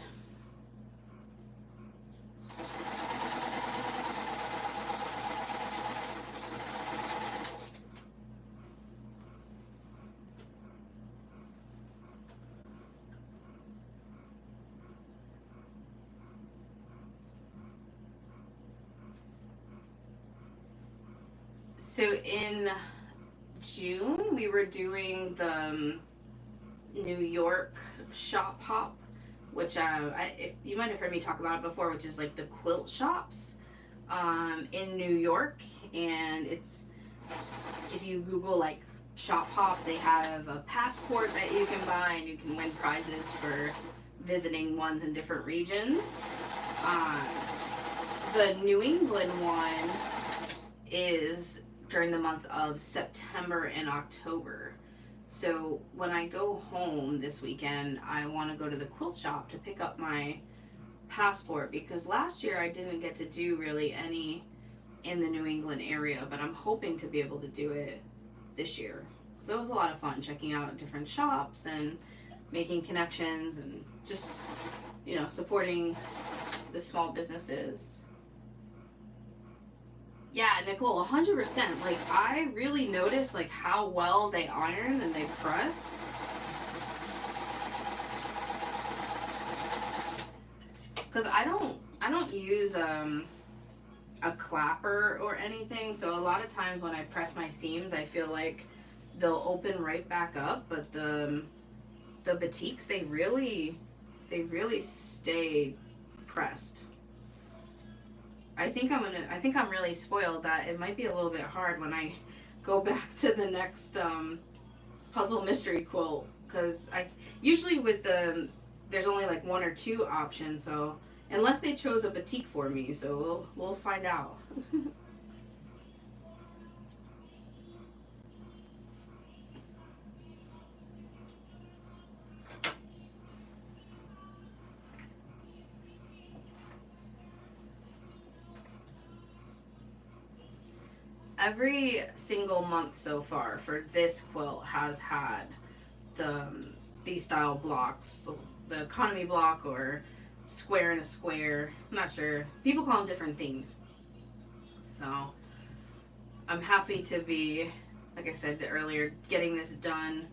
So in June, we were doing the New York shop hop, which if you might have heard me talk about it before, which is like the quilt shops in New York. And it's, if you Google like shop hop, they have a passport that you can buy and you can win prizes for visiting ones in different regions. The New England one is during the months of September and October. So when I go home this weekend, I want to go to the quilt shop to pick up my passport, because last year I didn't get to do really any in the New England area, but I'm hoping to be able to do it this year. So it was a lot of fun checking out different shops and making connections and just, you know, supporting the small businesses. Yeah, Nicole, 100%. Like, I really noticed, like, how well they iron and they press. Because I don't use a clapper or anything, so a lot of times when I press my seams, I feel like they'll open right back up, but the batiks, they really stay pressed. I think I'm really spoiled that it might be a little bit hard when I go back to the next puzzle mystery quilt, because I usually with there's only like one or two options, so unless they chose a batik for me, so we'll find out. Every single month so far for this quilt has had these style blocks, so the economy block or square and a square. I'm not sure. People call them different things. So I'm happy to be, like I said earlier, getting this done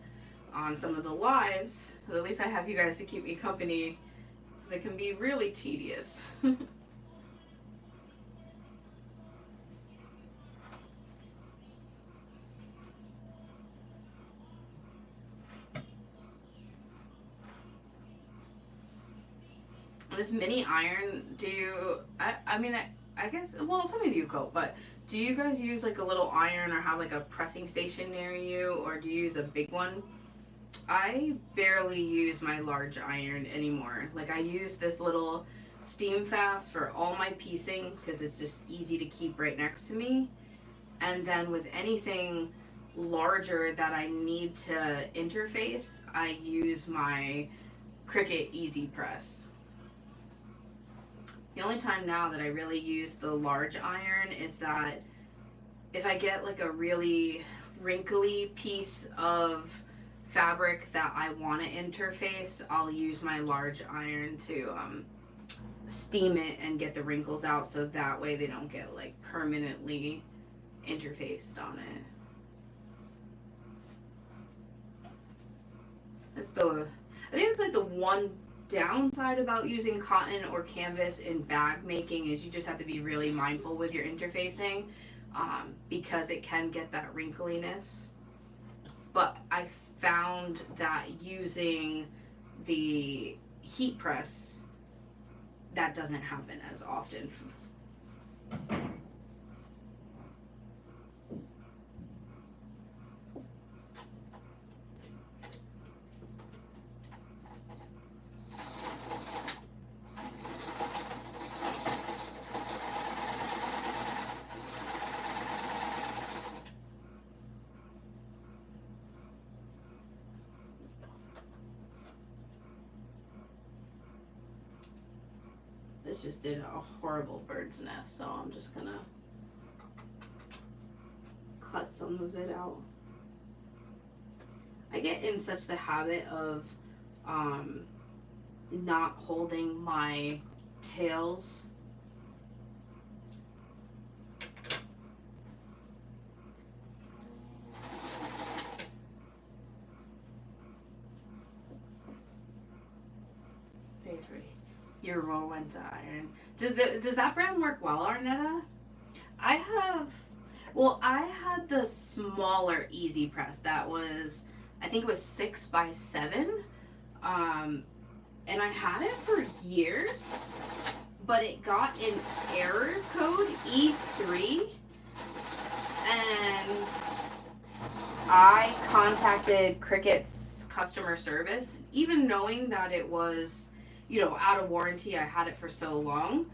on some of the lives. At least I have you guys to keep me company, because it can be really tedious. This mini iron, I guess, well, some of you coat, but do you guys use like a little iron or have like a pressing station near you, or do you use a big one? I barely use my large iron anymore. Like, I use this little Steam Fast for all my piecing because it's just easy to keep right next to me. And then with anything larger that I need to interface, I use my Cricut Easy Press. The only time now that I really use the large iron is that if I get like a really wrinkly piece of fabric that I want to interface, I'll use my large iron to steam it and get the wrinkles out, so that way they don't get like permanently interfaced on it. I think it's like the one downside about using cotton or canvas in bag making is you just have to be really mindful with your interfacing, because it can get that wrinkliness. But I found that using the heat press, that doesn't happen as often. This just did a horrible bird's nest, so I'm just gonna cut some of it out. I get in such the habit of not holding my tails. Your roll went to iron. Does that brand work well, Arnetta? I had the smaller Easy Press that was, I think it was 6x7, and I had it for years, but it got an error code E3, and I contacted Cricut's customer service, even knowing that it was, you know, out of warranty. I had it for so long.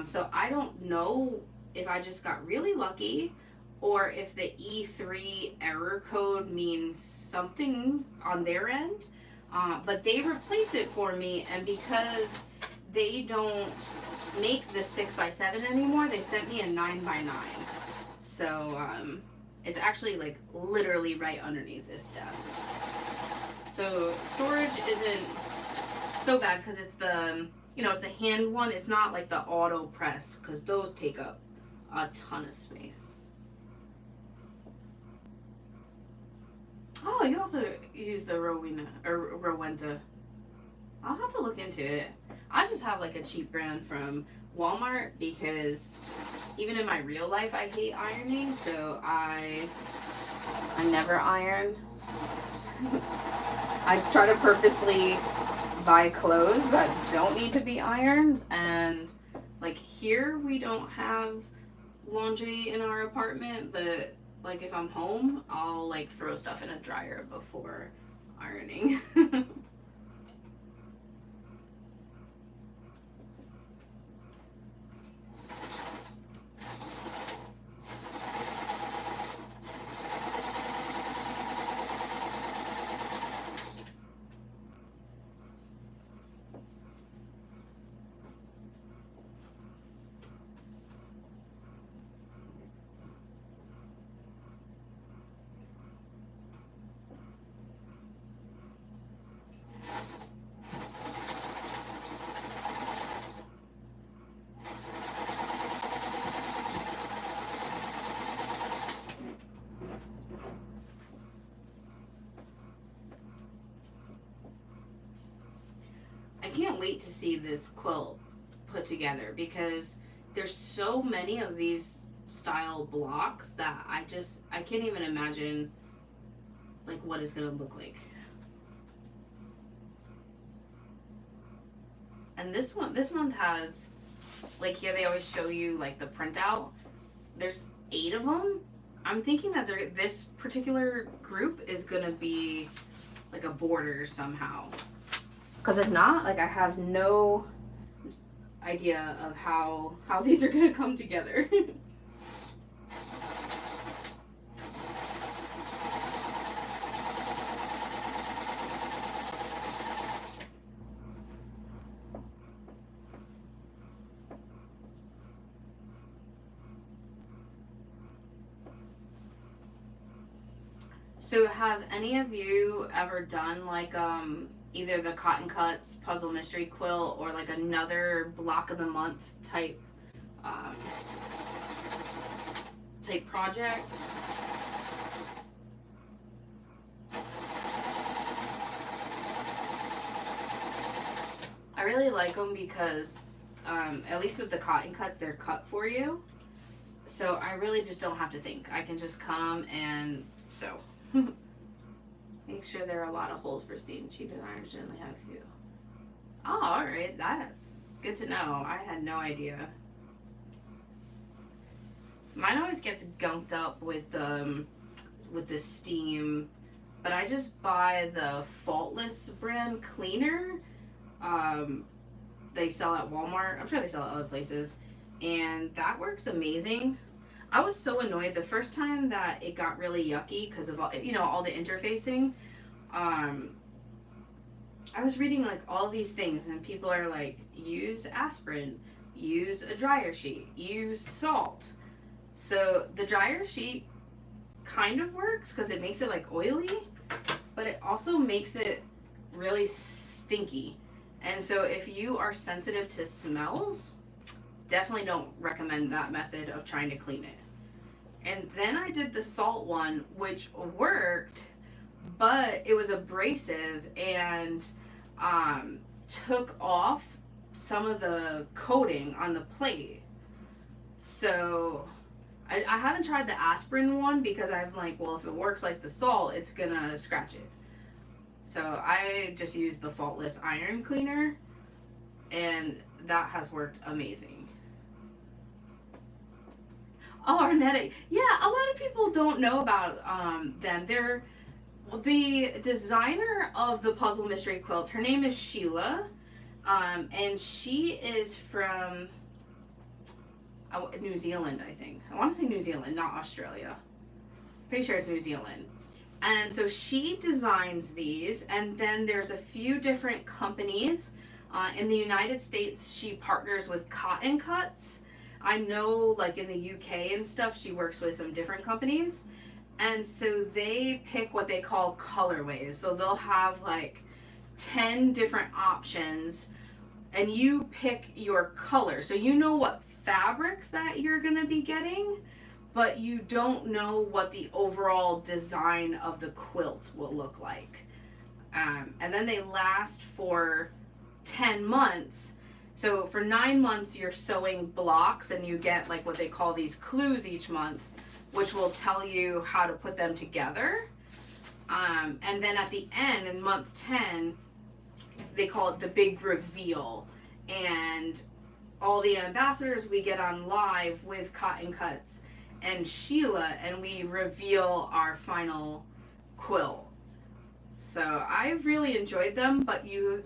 So I don't know if I just got really lucky or if the E3 error code means something on their end. But they replaced it for me, and because they don't make the 6x7 anymore, they sent me a 9x9. So it's actually like literally right underneath this desk. So storage isn't so bad because it's the, it's the hand one. It's not like the auto press because those take up a ton of space. Oh, you also use the Rowenta. I'll have to look into it. I just have like a cheap brand from Walmart because even in my real life I hate ironing, so I never iron. I try to purposely buy clothes that don't need to be ironed, and like here we don't have laundry in our apartment, but like if I'm home I'll like throw stuff in a dryer before ironing. I can't wait to see this quilt put together because there's so many of these style blocks that I can't even imagine like what it's gonna look like. And this month has, like, here they always show you like the printout. There's 8 of them. I'm thinking that this particular group is gonna be like a border somehow. Because if not, like I have no idea of how these are gonna come together. So have any of you ever done like either the Cotton Cuts Puzzle Mystery Quilt or like another block of the month type type project? I really like them because at least with the Cotton Cuts, they're cut for you. So I really just don't have to think. I can just come and sew. Make sure there are a lot of holes for steam. Cheap and iron generally have a few. Oh, alright. That's good to know. I had no idea. Mine always gets gunked up with the steam, but I just buy the Faultless brand cleaner. They sell at Walmart. I'm sure they sell at other places, and that works amazing. I was so annoyed the first time that it got really yucky because of all the interfacing. I was reading like all these things, and people are like, use aspirin, use a dryer sheet, use salt. So the dryer sheet kind of works because it makes it like oily, but it also makes it really stinky. And so if you are sensitive to smells, definitely don't recommend that method of trying to clean it. And then I did the salt one, which worked, but it was abrasive and took off some of the coating on the plate. So I haven't tried the aspirin one because I'm like, well, if it works like the salt, it's gonna scratch it. So I just used the Faultless iron cleaner, and that has worked amazing. Oh, Arnetta. Yeah, a lot of people don't know about them. They're the designer of the Puzzle Mystery Quilts. Her name is Sheila, and she is from New Zealand, I think. I want to say New Zealand, not Australia. Pretty sure it's New Zealand. And so she designs these, and then there's a few different companies. In the United States, she partners with Cotton Cuts. I know, like in the UK and stuff, she works with some different companies. And so they pick what they call colorways. So they'll have like 10 different options, and you pick your color. So you know what fabrics that you're going to be getting, but you don't know what the overall design of the quilt will look like. And then they last for 10 months. So for 9 months, you're sewing blocks, and you get like what they call these clues each month, which will tell you how to put them together. And then at the end, in month 10, they call it the big reveal. And all the ambassadors, we get on live with Cotton Cuts and Sheila, and we reveal our final quilt. So I really enjoyed them, but you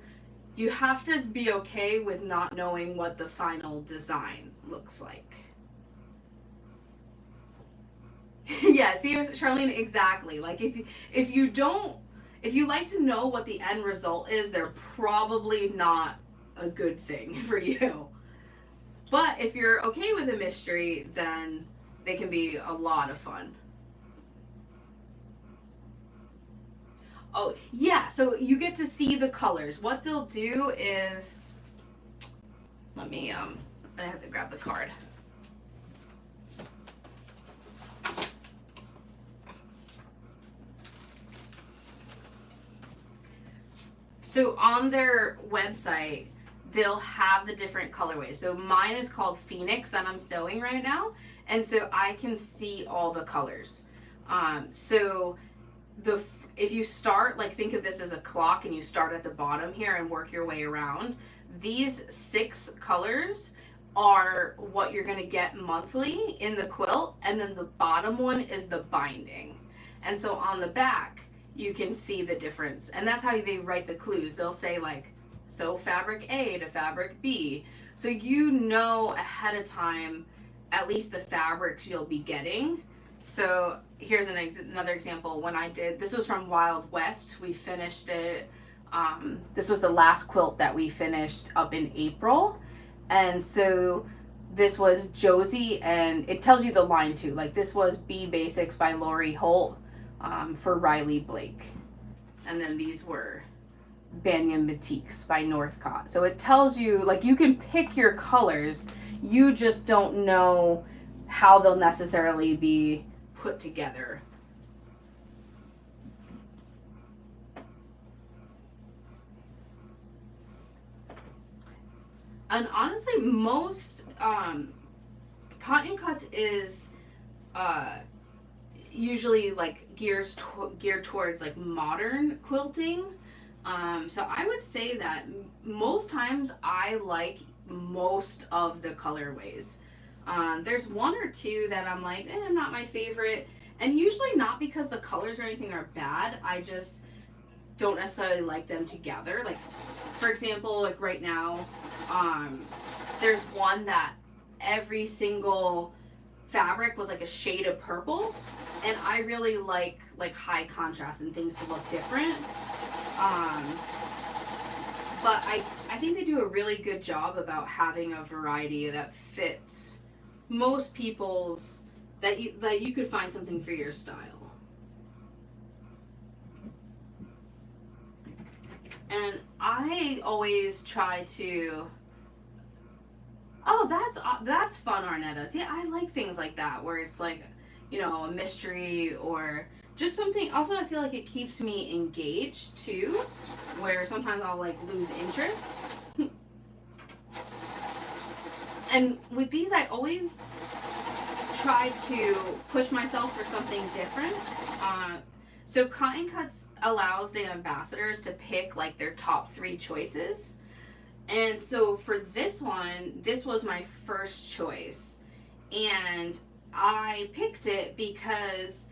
have to be okay with not knowing what the final design looks like. Yeah, see, Charlene, exactly. Like if you like to know what the end result is, they're probably not a good thing for you. But if you're okay with a mystery, then they can be a lot of fun. Oh, yeah, so you get to see the colors. What they'll do is, I have to grab the card. So on their website, they'll have the different colorways. So mine is called Phoenix that I'm sewing right now. And so I can see all the colors. If you start, like think of this as a clock, and you start at the bottom here and work your way around, these 6 colors are what you're going to get monthly in the quilt, and then the bottom one is the binding. And so on the back, you can see the difference. And that's how they write the clues. They'll say like, sew fabric A to fabric B. So you know ahead of time at least the fabrics you'll be getting. So here's another example. When I did, this was from Wild West. We finished it. This was the last quilt that we finished up in April. And so this was Josie, and it tells you the line too. Like this was B Basics by Lori Holt for Riley Blake. And then these were Banyan Batiks by Northcott. So it tells you, like, you can pick your colors. You just don't know how they'll necessarily be put together. And honestly, most Cotton Cuts is usually like geared towards like modern quilting. So I would say that most times I like most of the colorways. There's one or two that I'm like, not my favorite. And usually not because the colors or anything are bad. I just don't necessarily like them together. Like, for example, like right now, there's one that every single fabric was like a shade of purple. And I really like high contrast and things to look different. But I think they do a really good job about having a variety that fits most people's, that you could find something for your style. And I always try to, that's fun, Arnetta. See, I like things like that where it's like, a mystery or just something. Also, I feel like it keeps me engaged too, where sometimes I'll like lose interest. And with these, I always try to push myself for something different. So Cotton Cuts allows the ambassadors to pick like their top 3 choices. And so for this one, this was my first choice. And I picked it because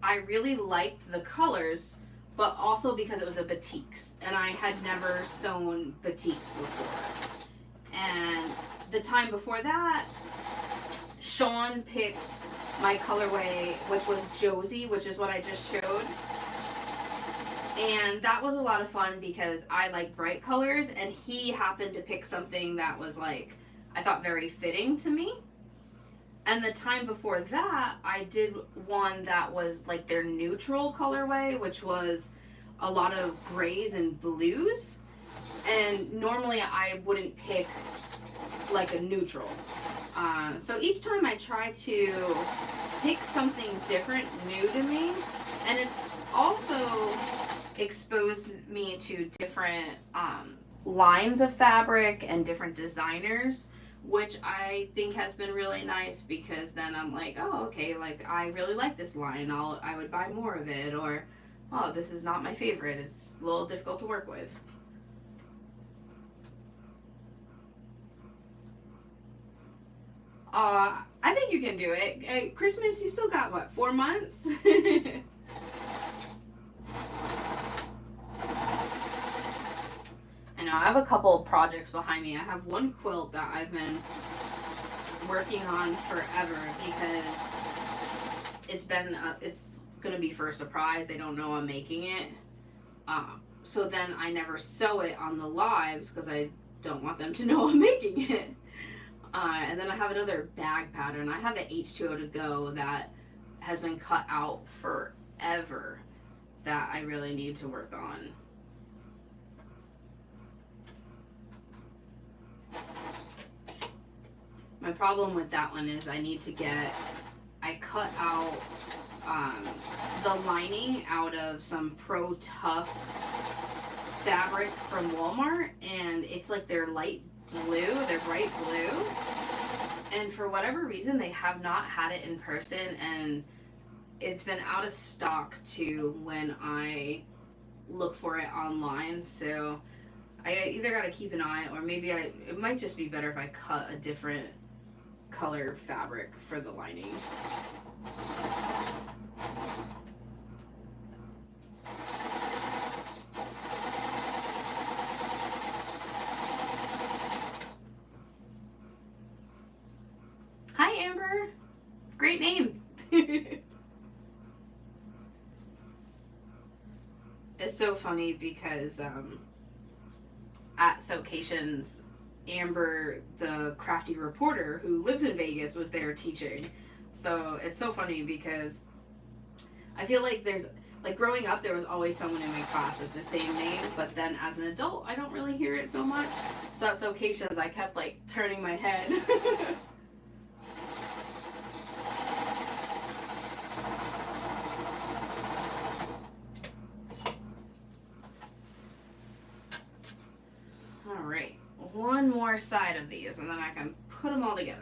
I really liked the colors, but also because it was a batiks, and I had never sewn batiks before. And the time before that, Sean picked my colorway, which was Josie, which is what I just showed. And that was a lot of fun because I like bright colors, and he happened to pick something that was like, I thought very fitting to me. And the time before that, I did one that was like their neutral colorway, which was a lot of grays and blues. And normally I wouldn't pick like a neutral. So each time I try to pick something different, new to me, and it's also exposed me to different lines of fabric and different designers, which I think has been really nice, because then I'm like, oh, okay, like I really like this line, I would buy more of it, or oh, this is not my favorite, it's a little difficult to work with. I think you can do it. Christmas, you still got what, 4 months? I know, I have a couple of projects behind me. I have one quilt that I've been working on forever, because it's gonna be for a surprise. They don't know I'm making it. So then I never sew it on the lives because I don't want them to know I'm making it. And then I have another bag pattern. I have an H2O to go that has been cut out forever that I really need to work on. My problem with that one is I cut out the lining out of some Pro Tough fabric from Walmart, and it's like they're light blue, they're bright blue, and for whatever reason they have not had it in person, and it's been out of stock too when I look for it online. So I either got to keep an eye, or maybe it might just be better if I cut a different color fabric for the lining. Hi Amber, great name. It's so funny because at Socations, Amber, the crafty reporter who lives in Vegas, was there teaching. So it's so funny because I feel like growing up there was always someone in my class with the same name, but then as an adult I don't really hear it so much. So at Socations I kept like turning my head. Alright, one more side of these and then I can put them all together.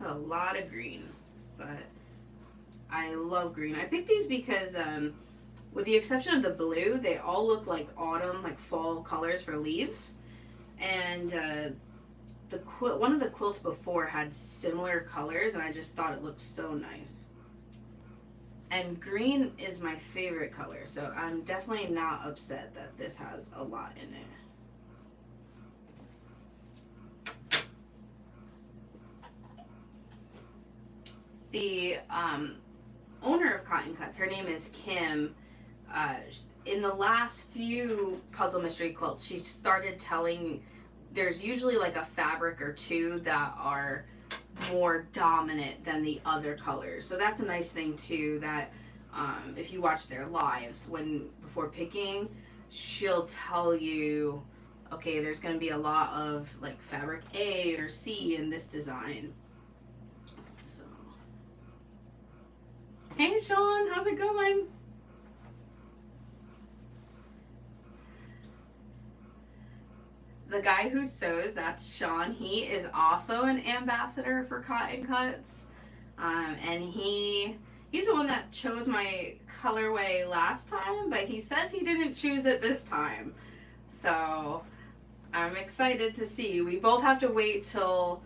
A lot of green, but I love green. I picked these because with the exception of the blue, they all look like autumn, like fall colors for leaves. And one of the quilts before had similar colors, and I just thought it looked so nice. And green is my favorite color, so I'm definitely not upset that this has a lot in it. The owner of Cotton Cuts, her name is Kim. In the last few puzzle mystery quilts, she started telling there's usually like a fabric or two that are more dominant than the other colors. So that's a nice thing too, that if you watch their lives before picking, she'll tell you, okay, there's going to be a lot of like fabric A or C in this design. So, hey Sean, how's it going? The guy who sews, that's Sean. He is also an ambassador for Cotton Cuts. And he's the one that chose my colorway last time, but he says he didn't choose it this time. So I'm excited to see. We both have to wait till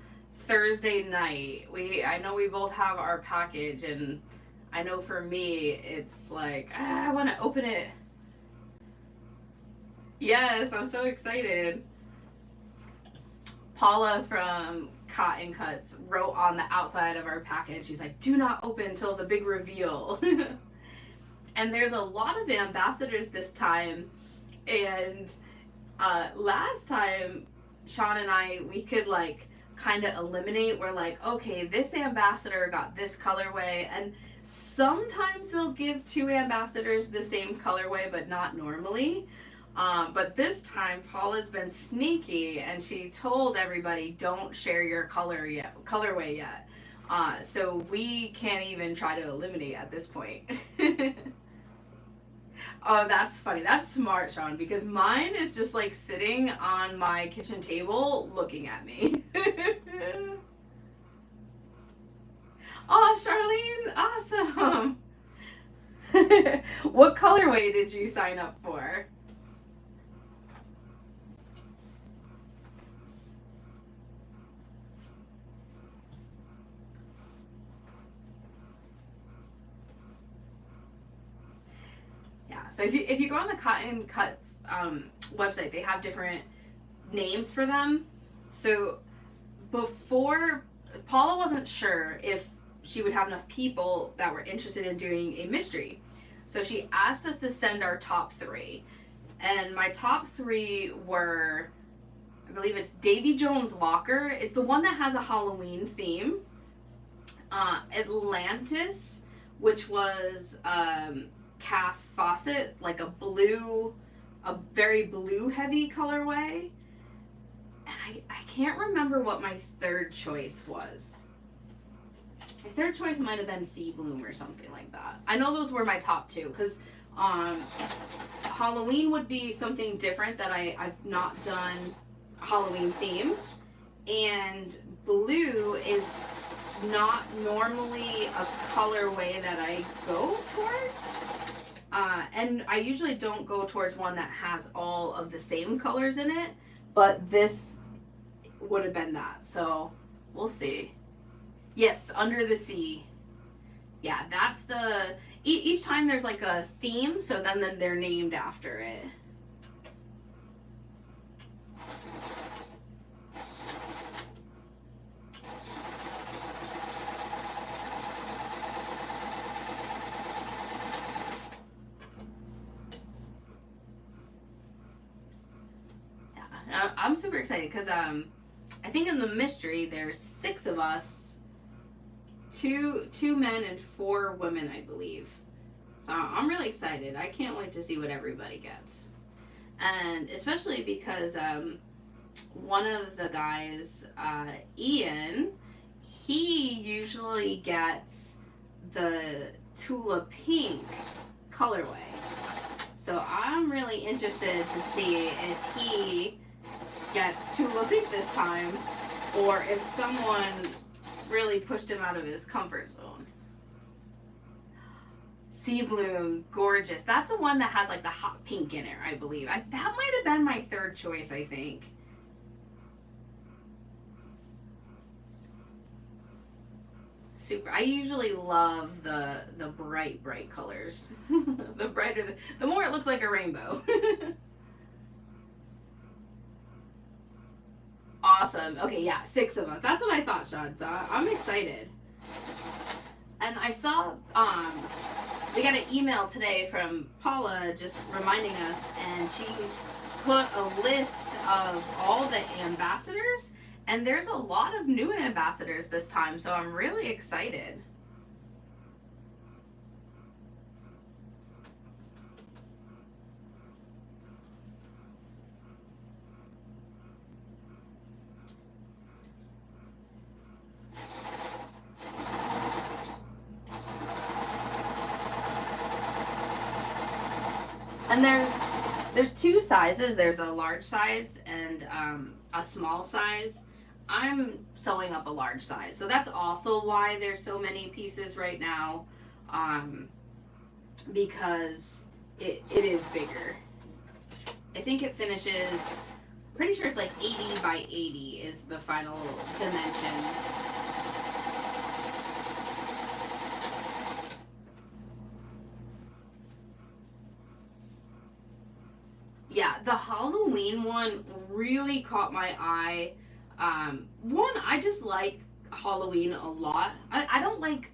Thursday night. I know we both have our package, and I know for me it's like, I want to open it. Yes, I'm so excited. Paula from Cotton Cuts wrote on the outside of our package, she's like, do not open till the big reveal. And there's a lot of ambassadors this time, and Last time, Sean and I, we could like kind of eliminate. We're like, okay, this ambassador got this colorway, and sometimes they'll give two ambassadors the same colorway, but not normally. But this time, Paula's been sneaky, and she told everybody, "Don't share your colorway yet." So we can't even try to eliminate at this point. Oh, that's funny. That's smart, Sean, because mine is just like sitting on my kitchen table looking at me. Oh, Charlene, awesome. What colorway did you sign up for? Yeah, so if you go on the Cotton Cuts website, they have different names for them. So before, Paula wasn't sure if she would have enough people that were interested in doing a mystery. So she asked us to send our top three. And my top three were, I believe it's Davy Jones' Locker. It's the one that has a Halloween theme. Atlantis, which was calf faucet, like a very blue heavy colorway. And I can't remember what my third choice was. My third choice might have been Sea Bloom or something like that. I know those were my top two, because Halloween would be something different that I've not done a Halloween theme. And blue is not normally a colorway that I go towards. And I usually don't go towards one that has all of the same colors in it, but this would have been that. So we'll see. Yes, Under the Sea. Yeah, that's the, each time there's like a theme, so then they're named after it. I'm super excited because I think in the mystery there's 6 of us, two men and 4 women, I believe. So I'm really excited. I can't wait to see what everybody gets, and especially because one of the guys, Ian, he usually gets the Tula Pink colorway. So I'm really interested to see if he gets Tula Pink this time, or if someone really pushed him out of his comfort zone. Sea Bloom, gorgeous. That's the one that has like the hot pink in it, I believe. That might have been my third choice, I think. Super. I usually love the bright colors. The brighter, the more it looks like a rainbow. Awesome. Okay, yeah, 6 of us. That's what I thought, Sean. So I'm excited. And I saw we got an email today from Paula just reminding us, and she put a list of all the ambassadors, and there's a lot of new ambassadors this time, so I'm really excited. And there's 2 sizes. There's a large size and a small size. I'm sewing up a large size, so that's also why there's so many pieces right now, because it is bigger. I think it finishes, pretty sure it's like 80 by 80 is the final dimensions. Yeah, the Halloween one really caught my eye. One, I just like Halloween a lot. I don't like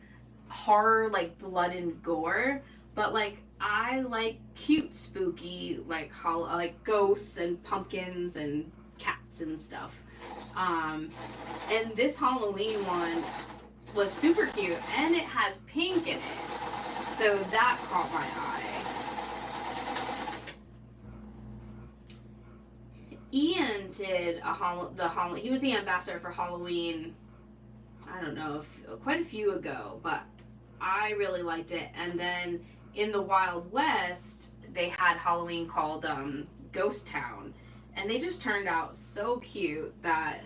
horror, like blood and gore, But like I like cute spooky like ghosts and pumpkins and cats and stuff. Um, and this Halloween one was super cute and it has pink in it. So that caught my eye. Ian did he was the ambassador for Halloween, I don't know, quite a few ago, but I really liked it. And then in the Wild West, they had Halloween called Ghost Town, and they just turned out so cute that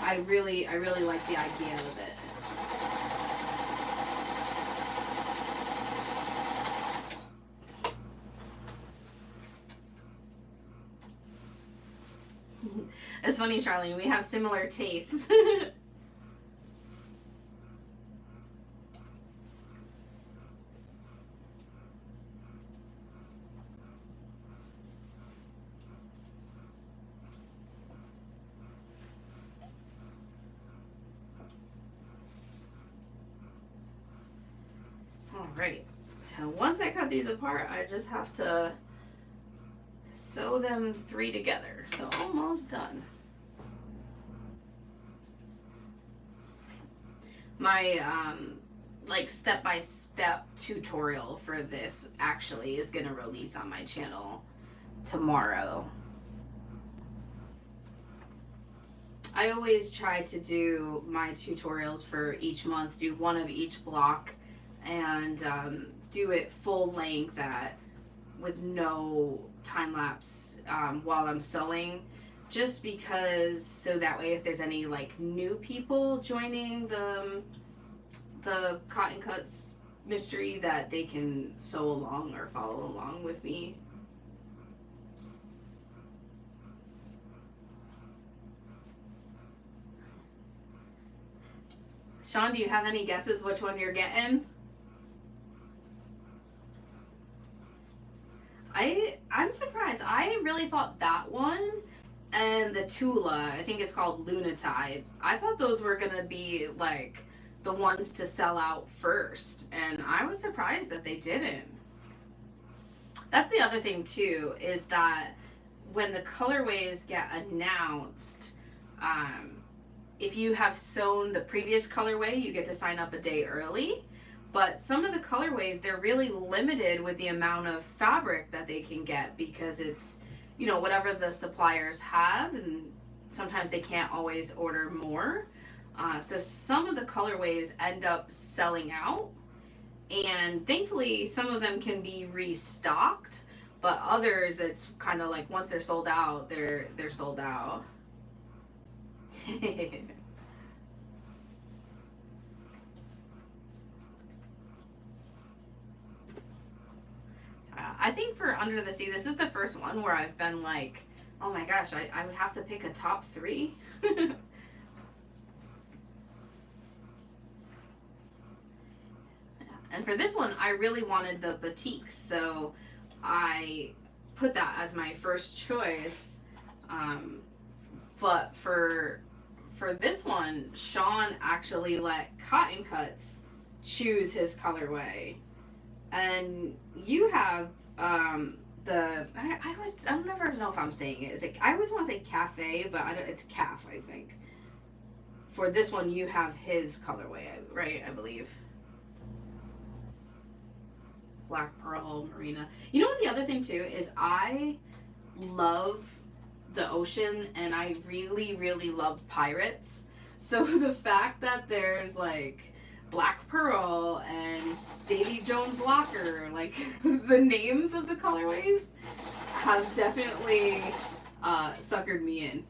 I really like the idea of it. It's funny, Charlene, we have similar tastes. Alright, so once I cut these apart, I just have to sew them 3 together. So almost done. My like step-by-step tutorial for this actually is gonna release on my channel tomorrow. I always try to do my tutorials for each month, do one of each block, and do it full length with no time lapse while I'm sewing, just because so that way if there's any like new people joining the Cotton Cuts mystery, that they can sew along or follow along with me. Sean, do you have any guesses which one you're getting? I'm surprised. I really thought that one and the Tula, I think it's called Lunatide, I thought those were gonna be like the ones to sell out first, and I was surprised that they didn't. That's the other thing too, is that when the colorways get announced, if you have sewn the previous colorway, you get to sign up a day early. But some of the colorways, they're really limited with the amount of fabric that they can get, because it's, you know, whatever the suppliers have, and sometimes they can't always order more. So some of the colorways end up selling out, and thankfully some of them can be restocked, but others, it's kind of like once they're sold out, they're sold out. I think for Under the Sea, this is the first one where I've been like, oh my gosh, I would have to pick a top 3. And for this one, I really wanted the batiks, so I put that as my first choice. But for this one, Sean actually let Cotton Cuts choose his colorway. And you have I don't never know if I'm saying it. Is it, I always want to say cafe, but it's calf, I think. For this one, you have his colorway, right? I believe. Black Pearl Marina. You know what the other thing too is, I love the ocean and I really, really love pirates. So the fact that there's like Black Pearl and Davy Jones Locker, like the names of the colorways have definitely suckered me in.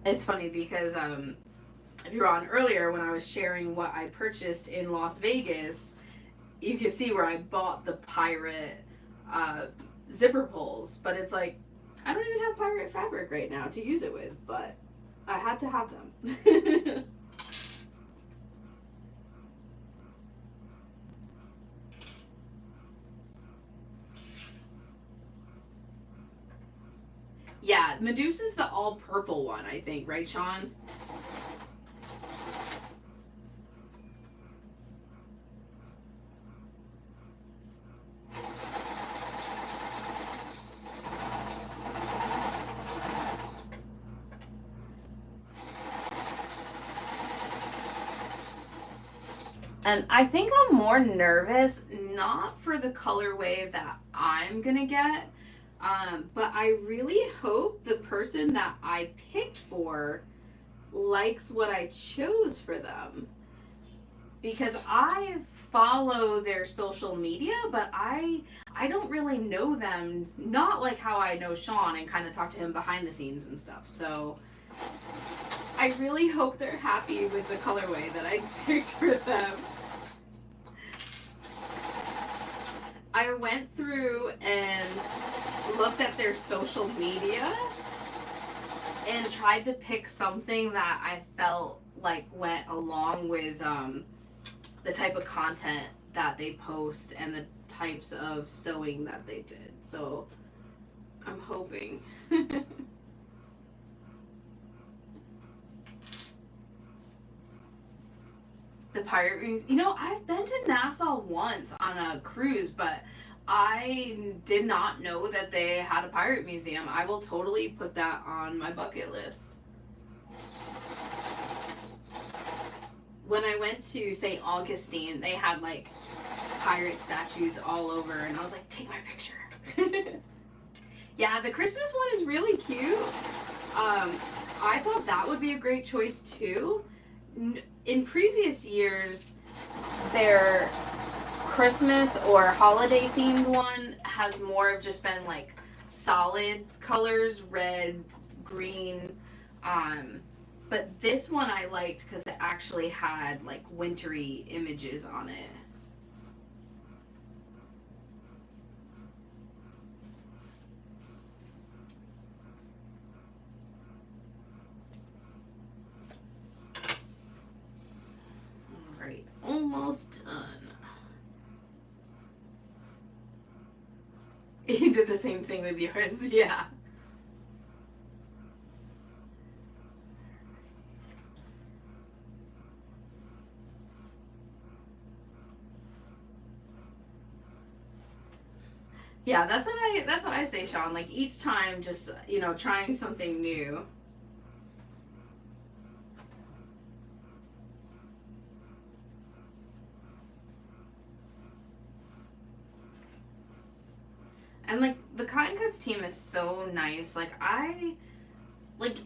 It's funny because if you were on earlier when I was sharing what I purchased in Las Vegas, you can see where I bought the pirate zipper pulls, but it's like I don't even have pirate fabric right now to use it with, but I had to have them. Yeah, Medusa's the all purple one, I think, right, Sean? And I think I'm more nervous, not for the colorway that I'm gonna get, but I really hope the person that I picked for likes what I chose for them. Because I follow their social media, but I don't really know them, not like how I know Sean and kind of talk to him behind the scenes and stuff. So I really hope they're happy with the colorway that I picked for them. I went through and looked at their social media and tried to pick something that I felt like went along with the type of content that they post and the types of sewing that they did. So I'm hoping. The Pirate Museum. You know, I've been to Nassau once on a cruise, but I did not know that they had a pirate museum. I will totally put that on my bucket list. When I went to St. Augustine, they had like pirate statues all over, and I was like, take my picture. Yeah, the Christmas one is really cute. I thought that would be a great choice too. In previous years, their Christmas or holiday themed one has more of just been like solid colors, red, green. But this one I liked because it actually had like wintry images on it. Alright, almost done. You did the same thing with yours, yeah. Yeah, that's what I say, Sean. Like each time, just trying something new. And like the Cotton Cuts team is so nice.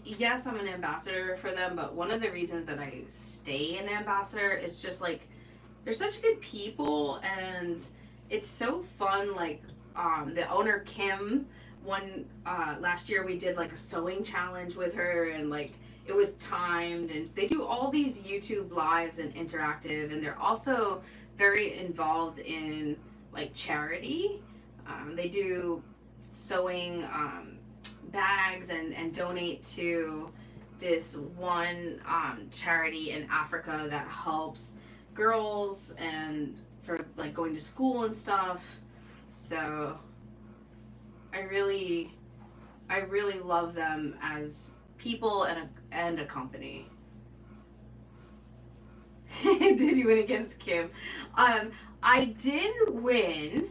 Yes, I'm an ambassador for them, but one of the reasons that I stay an ambassador is just like they're such good people, and it's so fun. Like the owner Kim, one last year we did like a sewing challenge with her, and like it was timed, and they do all these YouTube lives and interactive, and they're also very involved in like charity. They do sewing bags and donate to this one charity in Africa that helps girls and for like going to school and stuff. So I really love them as people and a company. Did you win against Kim? I did win,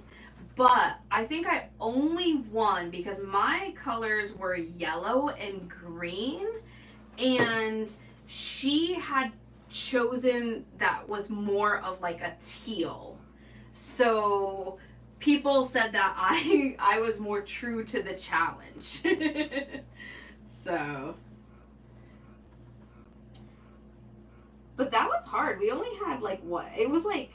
but I think I only won because my colors were yellow and green, and she had chosen that was more of like a teal. So people said that I was more true to the challenge. So, but that was hard. We only had like what? It was like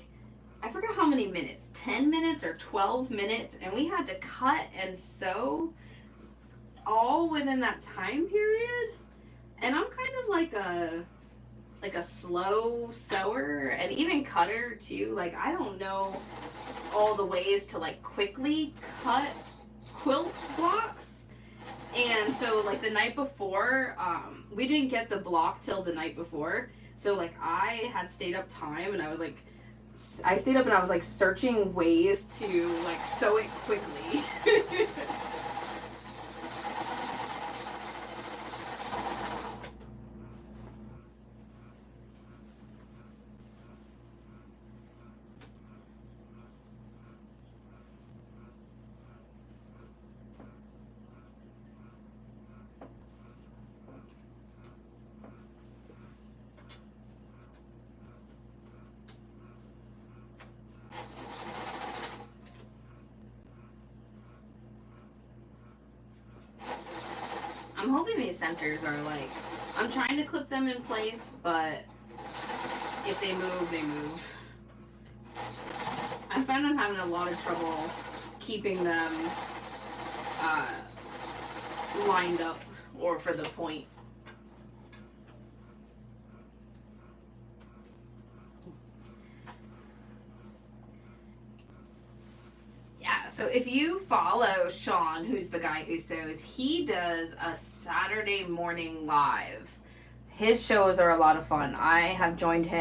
I forgot how many minutes, 10 minutes or 12 minutes, and we had to cut and sew all within that time period. And I'm kind of like a slow sewer and even cutter too. Like I don't know all the ways to like quickly cut quilt blocks. And so like the night before, we didn't get the block till the night before. So like I had stayed up time, and I stayed up and I was like searching ways to like sew it quickly. I'm hoping these centers are like, I'm trying to clip them in place, but if they move, they move. I find I'm having a lot of trouble keeping them lined up or for the point. Yeah, so if you follow Sean, who's the guy who sews, he does a Saturday morning live. His shows are a lot of fun. I have joined him